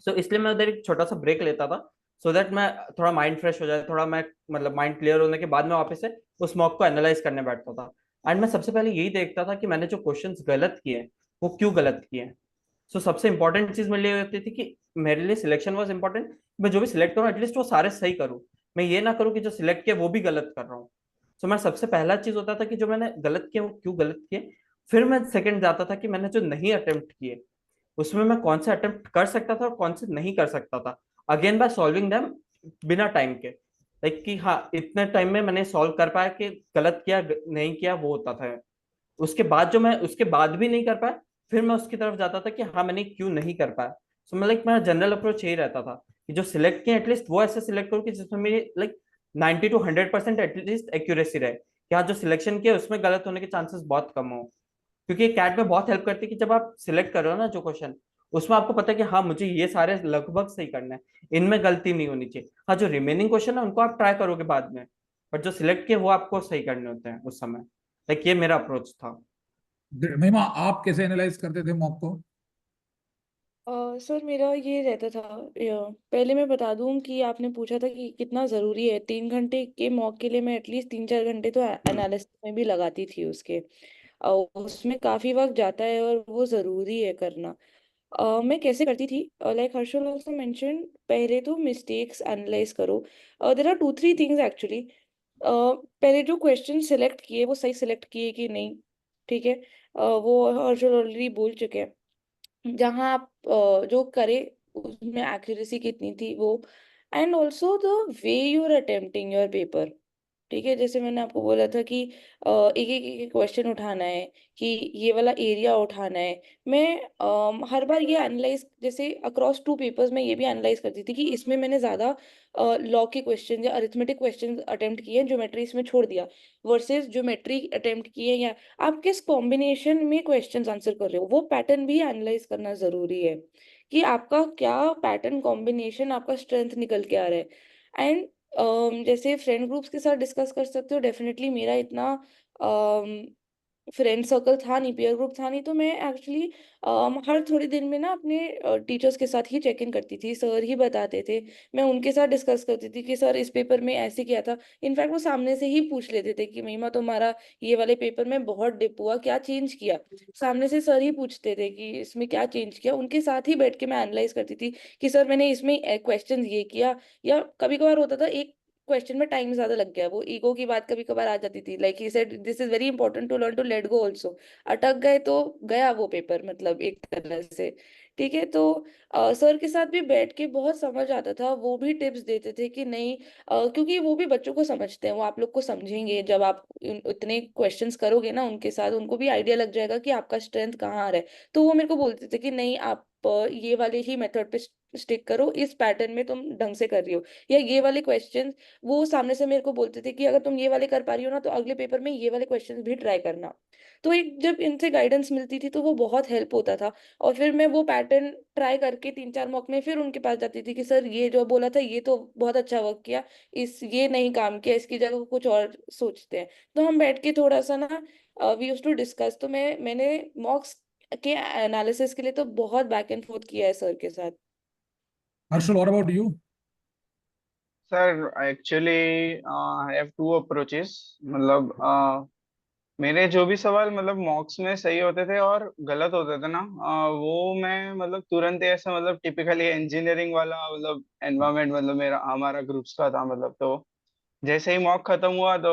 सो इसलिए मैं उधर एक छोटा सा ब्रेक लेता था, सो दैट मैं थोड़ा माइंड फ्रेश हो जाए, थोड़ा मैं मतलब माइंड क्लियर होने के बाद मैं वापस से उस मॉक को एनालाइज करने बैठता था। एंड मैं सबसे पहले यही देखता था कि मैंने जो क्वेश्चंस गलत किए हैं वो क्यों गलत किए हैं। सो सबसे इंपॉर्टेंट चीज मेरे लिए होती थी कि मेरे लिए सिलेक्शन वॉज इंपॉर्टेंट, मैं जो भी सिलेक्ट करूँ एटलीस्ट वो सारे सही करूँ, मैं ये ना करूँ कि जो सिलेक्ट किया वो भी गलत कर रहा हूँ। सो मैं सबसे पहला चीज होता था कि जो मैंने गलत किया वो क्यों गलत किए। फिर मैं सेकंड जाता था कि मैंने जो नहीं अटेम्प्ट किए उसमें मैं कौन से अटेम्प्ट कर सकता था और कौन से नहीं कर सकता था, अगेन बाय सॉल्विंग देम बिना टाइम के, लाइक कि हाँ इतने टाइम में मैंने सॉल्व कर पाया, कि गलत किया नहीं किया वो होता था। उसके बाद जो मैं उसके बाद भी नहीं कर पाया, फिर मैं उसकी तरफ जाता था कि हाँ मैंने क्यों नहीं कर पाया। सो मैं लाइक मेरा जनरल अप्रोच यही रहता था कि जो सिलेक्ट किए एटलीस्ट वो ऐसे सिलेक्ट करूँ कि जिसमें मेरी लाइक 90 to 100% एटलीस्ट एक्यूरेसी रहे, कि हाँ जो सिलेक्शन किया उसमें गलत होने के चांसेस बहुत कम हो। क्योंकि कैट में बहुत हेल्प करती है कि जब आप सिलेक्ट कर रहे हो ना जो क्वेश्चन, उसमें आपको पता है कि हाँ मुझे ये सारे लगभग सही करना है, इनमें गलती नहीं होनी चाहिए। हाँ जो रिमेनिंग क्वेश्चन है उनको आप ट्राई करोगे बाद में, बट जो सिलेक्ट किए वो आपको सही करने होते हैं उस समय। लाइक ये मेरा अप्रोच था। महिमा, आप कैसे एनालाइज करते थे मॉक को? सर मेरा ये रहता था, पहले मैं बता दूं कि आपने पूछा था कि कितना ज़रूरी है, 3 घंटे के मॉक के लिए मैं एटलीस्ट 3 4 घंटे तो एनालिसिस में भी लगाती थी उसके। उसमें काफ़ी वक्त जाता है और वो ज़रूरी है करना। मैं कैसे करती थी, लाइक हर्षल ऑल्सो मेंशन, पहले तो मिस्टेक्स एनालाइज करो। There are 2 3 things actually. पहले जो क्वेश्चन सिलेक्ट किए वो सही सिलेक्ट किए कि नहीं, ठीक है। वो हर्षल ऑलरेडी बोल चुके हैं। जहाँ आप जो करे उसमें एक्यूरेसी कितनी थी वो, and also the way you are attempting your paper. ठीक है, जैसे मैंने आपको बोला था कि एक एक क्वेश्चन उठाना है, कि ये वाला एरिया उठाना है। मैं हर बार ये एनालाइज, जैसे अक्रॉस 2 पेपर्स में ये भी एनालाइज करती थी कि इसमें मैंने ज्यादा लॉ के क्वेश्चन या अरिथमेटिक क्वेश्चन अटेम्प्ट किए, ज्योमेट्री इसमें छोड़ दिया, वर्सेस ज्योमेट्री अटेम्प्ट किए, या आप किस कॉम्बिनेशन में क्वेश्चंस आंसर कर रहे हो, वो पैटर्न भी एनालाइज करना जरूरी है, कि आपका क्या पैटर्न कॉम्बिनेशन, आपका स्ट्रेंथ निकल के आ रहा है। एंड जैसे फ्रेंड ग्रुप्स के साथ डिस्कस कर सकते हो, डेफिनेटली मेरा इतना फ्रेंड सर्कल था नहीं, पीयर ग्रुप था नहीं, तो मैं एक्चुअली हर थोड़े दिन में ना अपने टीचर्स के साथ ही चेक इन करती थी, सर ही बताते थे, मैं उनके साथ डिस्कस करती थी कि सर इस पेपर में ऐसे किया था। इनफैक्ट वो सामने से ही पूछ लेते थे कि महिमा तुम्हारा ये वाले पेपर में बहुत डिप हुआ, क्या चेंज किया। सामने से सर ही पूछते थे कि इसमें क्या चेंज किया, उनके साथ ही बैठ के मैं एनालाइज करती थी कि सर मैंने इसमें क्वेश्चन ये किया। या कभी कभार होता था एक क्वेश्चन में टाइम ज्यादा लग गया, वो ईगो की बात कभी कभार आ जाती थी, like he said this is very important to learn to let go also. अटक गए तो गया वो पेपर, मतलब एक तरह से। ठीक है, तो सर के साथ भी बैठ के बहुत समझ आता था, वो भी टिप्स देते थे कि नहीं, क्योंकि वो भी बच्चों को समझते हैं, वो आप लोग को समझेंगे जब आप इतने क्वेश्चंस करोगे ना उनके साथ, उनको भी आइडिया लग जाएगा कि आपका स्ट्रेंथ कहाँ आ रहा है। तो वो मेरे को बोलते थे कि नहीं, आप ये वाले ही मेथड पे स्टिक करो, इस पैटर्न में तुम ढंग से कर रही हो, या ये वाले क्वेश्चन, वो सामने से मेरे को बोलते थे कि अगर तुम ये वाले कर पा रही हो ना, तो अगले पेपर में ये वाले क्वेश्चंस भी ट्राई करना। तो एक जब इनसे गाइडेंस मिलती थी तो वो बहुत हेल्प होता था। और फिर मैं वो पैटर्न ट्राई करके 3-4 मॉक में फिर उनके पास जाती थी कि सर ये जो बोला था ये तो बहुत अच्छा वर्क किया, इस ये नहीं काम किया, इसकी जगह कुछ और सोचते हैं। तो हम बैठ के थोड़ा सा ना वी यूज्ड टू डिस्कस। तो मैंने मॉक्स के एनालिसिस के लिए तो बहुत बैक एंड फोर्थ किया है सर के साथ। Harshal, what about you? Sir actually I have two approaches. मतलब मेरे जो भी सवाल मतलब मॉक्स में सही होते थे और गलत होते थे ना, वो मैं मतलब तुरंत ही ऐसा मतलब टिपिकली इंजीनियरिंग वाला मतलब एनवायरनमेंट मतलब मेरा हमारा ग्रुप्स का था। मतलब तो जैसे ही मॉक खत्म हुआ तो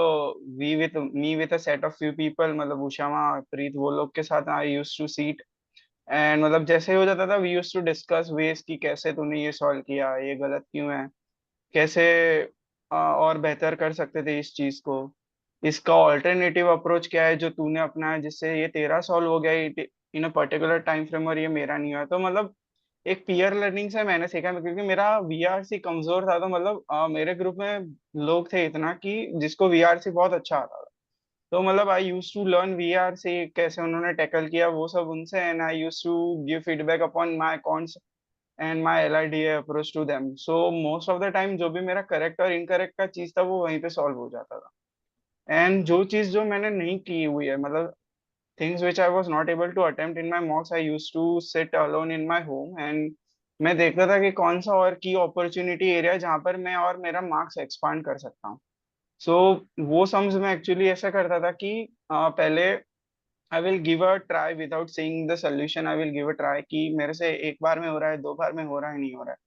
we with a set of few people, मतलब उषामा, प्रीत, वो लोग के साथ I use to sit. And मतलब जैसे ही हो जाता था we use to discuss ways कि कैसे तूने ये सॉल्व किया, ये गलत क्यों है, कैसे और बेहतर कर सकते थे इस चीज को, इसका ऑल्टरनेटिव अप्रोच क्या है जो तूने अपनाया जिससे ये तेरा सॉल्व हो गया इन अ पर्टिकुलर टाइम फ्रेम और ये मेरा नहीं हुआ। तो मतलब एक पीयर लर्निंग से मैंने सीखा, क्योंकि मेरा वीआरसी कमजोर था। तो मतलब मेरे ग्रुप में लोग थे इतना कि जिसको वीआरसी बहुत अच्छा आता था। तो मतलब I use to learn VRC कैसे उन्होंने टैकल किया वो सब उनसे, and I use to give feedback upon my cons and my LIDA approach to them. So most of the time जो भी मेरा करेक्ट और इनकरेक्ट का चीज था वो वहीं पे सॉल्व हो जाता था। एंड जो चीज जो मैंने नहीं की हुई है, मतलब things which I was not able to attempt in my mocks, I used to sit alone in my home and मैं देखता था कि कौन सा और की अपॉर्चुनिटी एरिया है जहाँ पर मैं और मेरा मार्क्स एक्सपांड कर सकता हूँ। सो वो सम्स में एक्चुअली ऐसा करता था कि पहले I will give a try without seeing the solution. I will give a try कि मेरे से एक बार में हो रहा है, दो बार में हो रहा है, नहीं हो रहा है।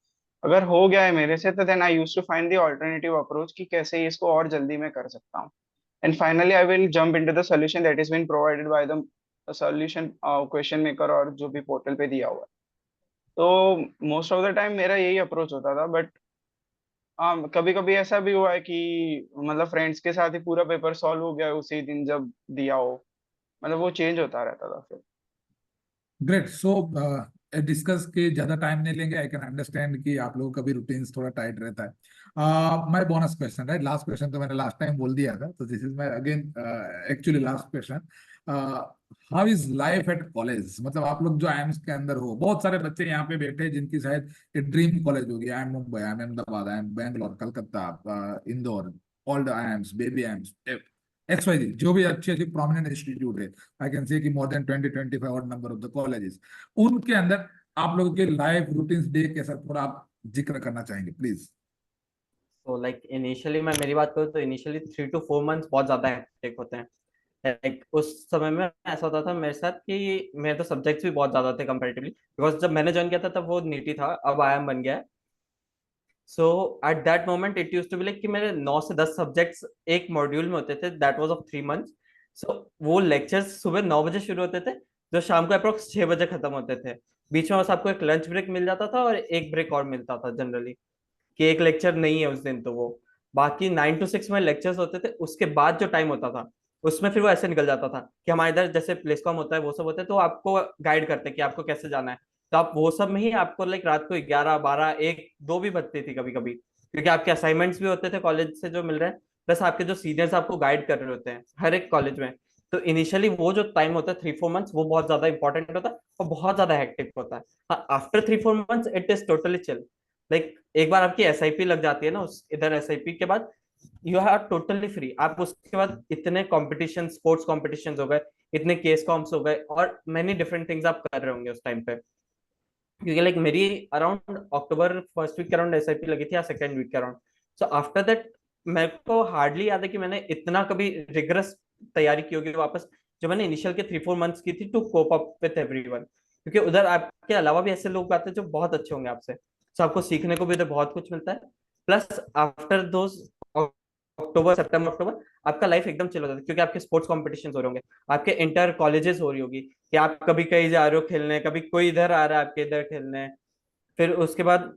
अगर हो गया है मेरे से तो then I use to find the alternative approach कि कैसे इसको और जल्दी मैं कर सकता हूँ। And finally I will jump into the solution that is been provided by the solution question maker और जो भी पोर्टल पे दिया हुआ है। तो मोस्ट ऑफ द टाइम मेरा यही अप्रोच होता था। बट कभी कभी ऐसा भी हुआ है कि मतलब फ्रेंड्स के साथ ही पूरा पेपर सॉल्व हो गया है उसी दिन जब दिया हो। मतलब वो चेंज होता रहता था फिर। ग्रेट। सो डिस्कस के ज्यादा टाइम नहीं लेंगे। आई कैन अंडरस्टैंड कि आप लोगों का भी रूटीन्स थोड़ा टाइट रहता है। My bonus question, right, last question तो मैंने लास्ट टाइम बोल दिया था, तो this is my again actually last question. How is life at college? मतलब आप लोग जो आईएम्स के अंदर हो, बहुत सारे बच्चे यहाँ पे बैठे हैं जिनकी शायद एक ड्रीम कॉलेज होगी। I am Mumbai, I am Ahmedabad, I am Bangalore, Calcutta, Indore, all the IIMs, baby IIMs, XYZ, जो भी अच्छी अच्छी प्रोमिनेंट इंस्टीट्यूट है, आई कैन से कि मोर देन 20-25 और नंबर ऑफ द कॉलेजेस, उनके अंदर आप लोगों के लाइफ रूटीन्स डे कैसा, थोड़ा आप जिक्र करना चाहेंगे प्लीज? तो लाइक इनिशियली मैं मेरी बात करूँ तो इनिशियली 3 to 4 months बहुत ज्यादा हेक्टिक होते हैं। लाइक उस समय में ऐसा होता था मेरे साथ कि मेरे तो सब्जेक्ट्स भी बहुत ज्यादा थे कंपैरेटिवली, बिकॉज जब मैंने ज्वाइन किया था तब वो नीटी था, अब आईएम बन गया है। So at that moment it use to be like कि मेरे 9 से 10 सब्जेक्ट्स एक मॉड्यूल में होते थे, दैट वाज ऑफ 3 months। सो वो लेक्चर्स सुबह 9 बजे शुरू होते थे, जो शाम को अप्रोक्स 6 बजे खत्म होते थे। बीच में बस आपको एक लंच ब्रेक मिल जाता था और एक ब्रेक और मिलता था जनरली, कि एक लेक्चर नहीं है उस दिन तो वो। बाकी 9 to 6 में लेक्चर्स होते थे, उसके बाद जो टाइम होता था उसमें फिर वो ऐसे निकल जाता था कि हमारे इधर जैसे प्लेसकॉम होता है वो सब होता है, तो आपको गाइड करते हैं कि आपको कैसे जाना है। तो आप वो सब में ही आपको लाइक रात को 11, 12, 1, 2 भी बजती थी कभी कभी, क्योंकि आपके असाइनमेंट्स भी होते थे कॉलेज से जो मिल रहे हैं, प्लस आपके जो सीनियर्स आपको गाइड कर रहे होते हैं हर एक कॉलेज में। तो इनिशियली वो जो टाइम होता है 3-4 मंथ्स, वो बहुत ज्यादा इंपॉर्टेंट होता है और बहुत ज्यादा हेक्टिक होता है। हाँ, after 3-4 months it is totally chill. Like एक बार आपकी एसआईपी लग जाती है ना, उस इधर एसआईपी के बाद यू आर टोटली फ्री। आप उसके बाद इतने कंपटीशन, स्पोर्ट्स कॉम्पिटिशन हो गए, इतने केस कॉम्स हो गए, और मेनी डिफरेंट थिंग्स आप कर रहे होंगे उस टाइम पे। क्योंकि लाइक मेरी अराउंड अक्टूबर फर्स्ट वीक के अराउंड एसआईपी लगी थी या सेकेंड वीक के अराउंड। सो आफ्टर दैट मेरे को हार्डली याद है कि मैंने इतना कभी रिगरस तैयारी की होगी वापस, जो मैंने इनिशियल के 3-4 मंथ्स की थी to cope up with everyone. क्योंकि उधर आपके अलावा भी ऐसे लोग आते हैं जो बहुत अच्छे होंगे आपसे, सो आपको सीखने को भी उधर बहुत कुछ मिलता है। प्लस आफ्टर दोज अक्टूबर, सितंबर, अक्टूबर, आपका लाइफ एकदम चिल हो जाता है, क्योंकि आपके स्पोर्ट्स कॉम्पिटिशन हो रहे होंगे, आपके इंटर कॉलेजेस हो रही होगी, कि आप कभी कहीं जा रहे हो खेलने, कभी कोई इधर आ रहा है आपके इधर खेलने। फिर उसके बाद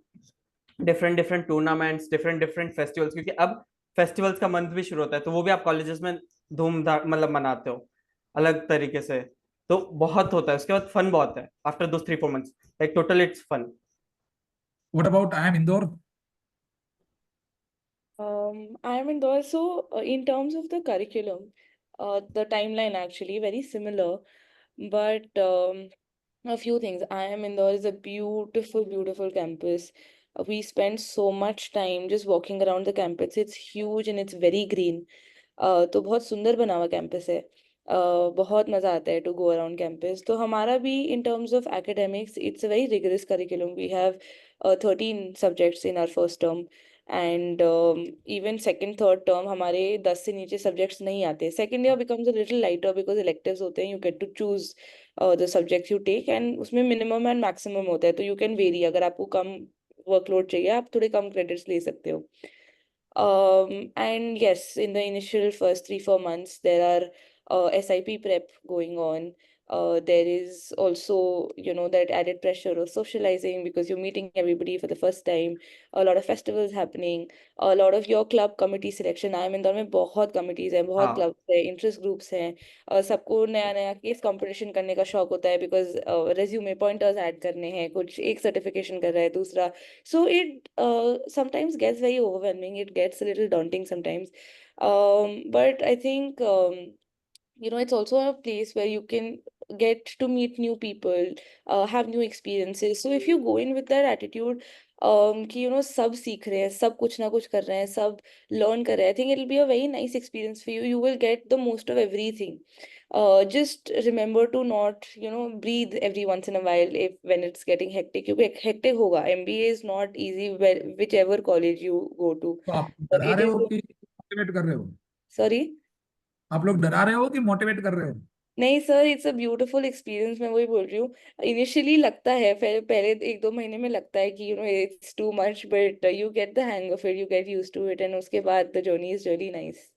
different different tournaments, different different festivals, क्योंकि अब फेस्टिवल्स का मंथ भी शुरू होता है, तो वो भी आप कॉलेजेस में धूमधाम मतलब मनाते हो अलग तरीके से। तो बहुत होता है, उसके बाद फन बहुत है आफ्टर दो 3-4 months, like total it's fun. What about I am Indore? I am in those. So, in terms of the curriculum, the timeline actually very similar, but a few things. I am Indore is a beautiful, beautiful campus. We spend so much time just walking around the campus. It's huge and it's very green. तो बहुत सुंदर बना हुआ campus है। बहुत मज़ा आता है टू गो अराउंड कैंपस। तो हमारा भी in terms of academics it's a very rigorous curriculum. We have 13 subjects in our first term, and even second third term हमारे 10 से नीचे सब्जेक्ट्स नहीं आते। Second year becomes a little lighter because electives होते हैं, you get to choose the subjects you take, and उसमें minimum and maximum होता है, तो यू कैन वेरी। अगर आपको कम वर्कलोड चाहिए आप थोड़े कम क्रेडिट्स ले सकते हो। And yes, in the initial first 3-4 months, there are SIP prep going on. There is also, that added pressure of socializing because you're meeting everybody for the first time. A lot of festivals happening. A lot of your club committee selection. I am Indore में बहुत committees हैं, बहुत हाँ clubs हैं, interest groups हैं। सबको नया नया केस कंपटीशन करने का शौक होता है बिकॉज रेज्यूमे पॉइंटर्स ऐड करने हैं, कुछ एक सर्टिफिकेशन कर रहा है दूसरा। So it sometimes gets very overwhelming. It gets a little daunting sometimes. But I think it's also a place where you can get to meet new people, have new experiences. So if you go in with that attitude, कि सब सीख रहे हैं, सब कुछ ना कुछ कर रहे हैं, सब learn कर रहे हैं, I think it'll be a very nice experience for you. You will get the most of everything. Just remember to not, breathe every once in a while if when it's getting hectic. क्योंकि hectic होगा. MBA is not easy whichever college you go to. तो आप डरा It रहे is, हो कि motivate कर रहे हो? sorry. आप लोग डरा रहे हो कि मोटिवेट कर रहे हो? नहीं sir, it's a beautiful experience. मैं वही बोल रही हूँ। इनिशियली लगता है, पहले पहले 1-2 महीने में लगता है कि it's too much, but you get the hang of it, you get used to it, and उसके बाद the journey is really nice.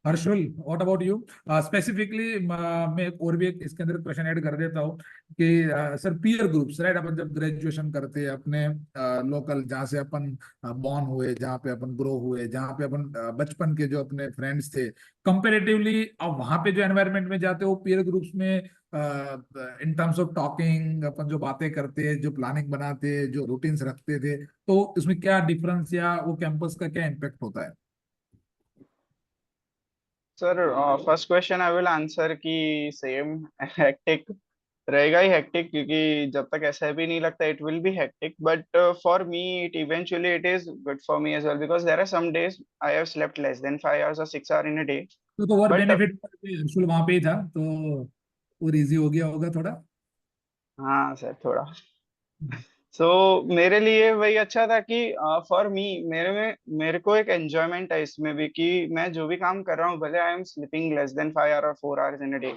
Harshul, what about you? Specifically मैं एक और भी एक इसके अंदर क्वेश्चन ऐड कर देता हूँ कि सर पीयर ग्रुप्स, राइट? अपन जब ग्रेजुएशन करते हैं अपने लोकल, जहाँ से अपन बॉर्न हुए, जहाँ पे अपन ग्रो हुए, जहाँ पे अपन बचपन के जो अपने फ्रेंड्स थे, कंपेरेटिवली अब वहाँ पे जो एनवायरनमेंट में जाते हो पीयर ग्रुप्स में, इन टर्म्स ऑफ टॉकिंग, अपन जो बातें करते हैं, जो प्लानिंग बनाते हैं, जो रूटीन्स रखते थे, तो इसमें क्या डिफरेंस या वो कैंपस का क्या इम्पेक्ट होता है? Sir first question I will answer कि सेम हेक्टिक रहेगा ही, हेक्टिक, क्योंकि जब तक ऐसा भी नहीं लगता it will be hectic, but for me it eventually it is good for me as well, because there are some days I have slept less than 5 hours or 6 hours in a day. तो और but benefit Harshul वहां पे ही था, तो और easy हो गया होगा थोड़ा। हाँ सर, थोड़ा। सो मेरे लिए वही अच्छा था कि फॉर मी, मेरे को एक एंजॉयमेंट है इसमें भी कि मैं जो भी काम कर रहा हूँ, भले I am sleeping less than 5 hours or 4 hours in a day,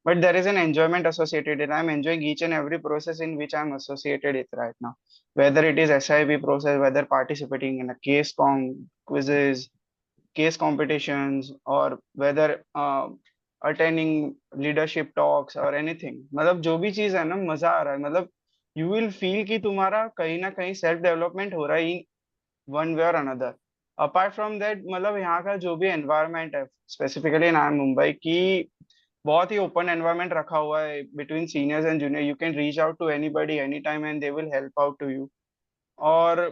but there is an enjoyment associated it. I'm enjoying each and every process in which I'm associated with right now, whether it is SIB process, whether participating in a case quizzes, case competitions, or whether attending leadership talks or anything। मतलब जो भी चीज है ना, मजा आ रहा है। मतलब यू विल फील कि तुम्हारा कहीं ना कहीं सेल्फ डेवलपमेंट हो रहा है वन वे और अनदर। अपार्ट फ्रॉम दैट मतलब यहाँ का जो भी एनवायरनमेंट है स्पेसिफिकली इन आई मुंबई की, बहुत ही ओपन एनवायरनमेंट रखा हुआ है between seniors and junior. You can reach out to anybody any time and they will help out to you. और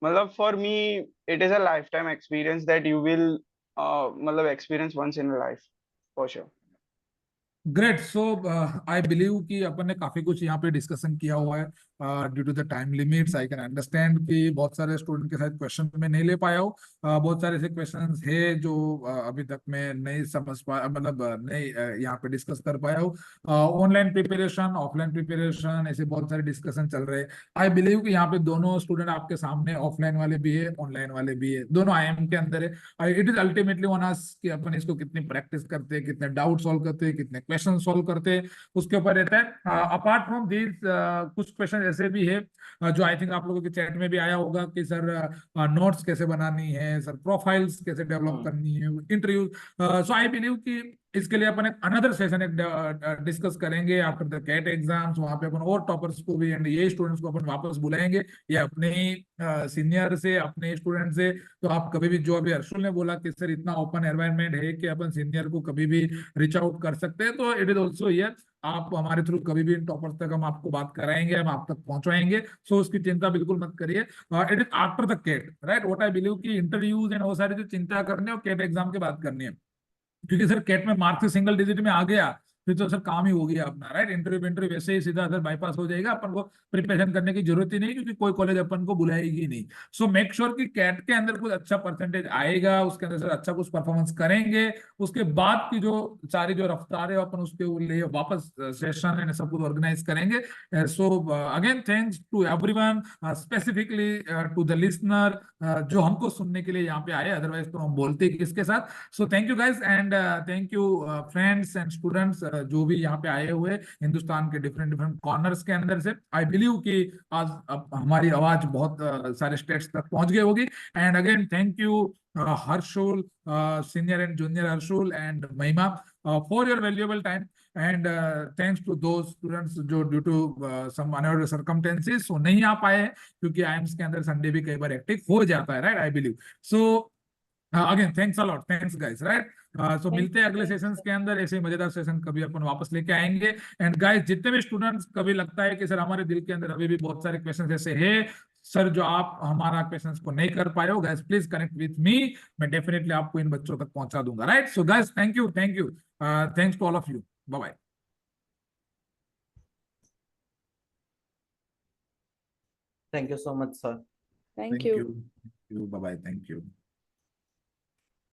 मतलब for me it is a lifetime experience that you will मतलब experience once in life for sure. Great. So I believe कि अपन ने काफी कुछ यहाँ पे डिस्कशन किया हुआ है. Due to the time limits I can understand कि बहुत सारे स्टूडेंट के साथ क्वेश्चन में नहीं ले पाया हूँ. बहुत सारे ऐसे क्वेश्चंस है जो अभी तक मैं नहीं समझ पाया, मतलब नहीं यहाँ पे डिस्कस कर पाया हूँ. ऑनलाइन प्रिपरेशन, ऑफलाइन प्रिपरेशन, ऐसे बहुत सारे डिस्कशन चल रहे हैं. आई बिलीव कि यहाँ पे दोनों स्टूडेंट आपके सामने, ऑफलाइन वाले भी है, ऑनलाइन वाले भी है, दोनों IIM के अंदर है. It is ultimately on us कि अपन इसको कितनी प्रैक्टिस करते हैं, कितने डाउट सॉल्व करते हैं, कितने क्वेश्चन सॉल्व करते हैं, उसके ऊपर रहता है. अपार्ट फ्रॉम दिस कुछ क्वेश्चन ऐसे भी है जो आई थिंक आप लोगों के चैट में भी आया होगा कि सर नोट्स कैसे बनानी है, सर प्रोफाइल्स कैसे डेवलप करनी है, इंटरव्यू. सो आई बिलीव कि इसके लिए अपन एक अनदर सेशन एक डिस्कस करेंगे आफ्टर द कैट एग्जाम्स. वहां पे अपन और टॉपर्स को भी एंड ये स्टूडेंट्स को अपन वापस बुलाएंगे, या अपने सीनियर से, अपने स्टूडेंट से. तो आप कभी भी, जो अभी हर्षुल ने बोला कि सर इतना ओपन एनवायरनमेंट है कि अपन सीनियर को कभी भी रीच आउट कर सकते हैं, तो इट इज ऑल्सो हियर. आप हमारे थ्रू कभी भी इन टॉपर्स तक हम आपको बात कराएंगे, हम आप तक पहुंचवाएंगे. सो उसकी चिंता बिल्कुल मत करिए. It is after the CAT, right. What I believe कि इंटरव्यूज एंड वो सारी जो चिंता करनी है वो कैट एग्जाम के बाद करनी है. क्योंकि सर कैट में मार्क्स सिंगल डिजिट में आ गया फिर तो सर काम ही हो गया अपना, राइट. इंटरव्यू वैसे ही सीधा सर बाईपास हो जाएगा, अपन को प्रिपरेशन करने की जरूरत ही नहीं, क्योंकि कोई कॉलेज अपन को बुलाएगी नहीं. सो मेक श्योर कि कैट के अंदर कुछ अच्छा परसेंटेज आएगा, उसके अंदर सर अच्छा कुछ परफॉर्मेंस करेंगे. उसके बाद की जो सारी जो रफ्तार है अपन उसके लिए वापस सेशन एंड सब कुछ ऑर्गेनाइज करेंगे. So again thanks to everyone, specifically to the listener जो हमको सुनने के लिए यहाँ पे आए, अदरवाइज तो हम बोलते किसके साथ. So thank you guys and thank you friends and students जो भी यहाँ पे आए हुए हिंदुस्तान के डिफरेंट डिफरेंट कॉर्नर्स के अंदर से. आई बिलीव कि आज अब हमारी आवाज बहुत सारे स्टेट्स तक पहुंच गई होगी. And again thank you Harshul, senior and junior Harshul and Mahima, for your valuable time. And thanks to those students जो due to some another circumstances so नहीं आ पाए, क्योंकि आईएम्स के अंदर संडे भी कई बार एक्टिव हो जाता है, right. I believe so. Again thanks a lot, thanks guys, right. So मिलते हैं अगले सेशंस के अंदर. ऐसे ही मजेदार सेशन कभी अपन वापस लेके आएंगे. एंड गाइस जितने भी स्टूडेंट्स कभी लगता है कि सर हमारे दिल के अंदर अभी भी बहुत सारे क्वेश्चंस ऐसे हैं सर जो आप हमारा क्वेश्चंस को नहीं कर पाए हो, guys please connect with me. मैं डेफिनेटली आपको इन बच्चों तक पहुंचा दूंगा, right. So guys thank you, thanks to all of you. Bye bye. Thank you so much, sir. Thank you. Thank you. Bye bye. Thank you.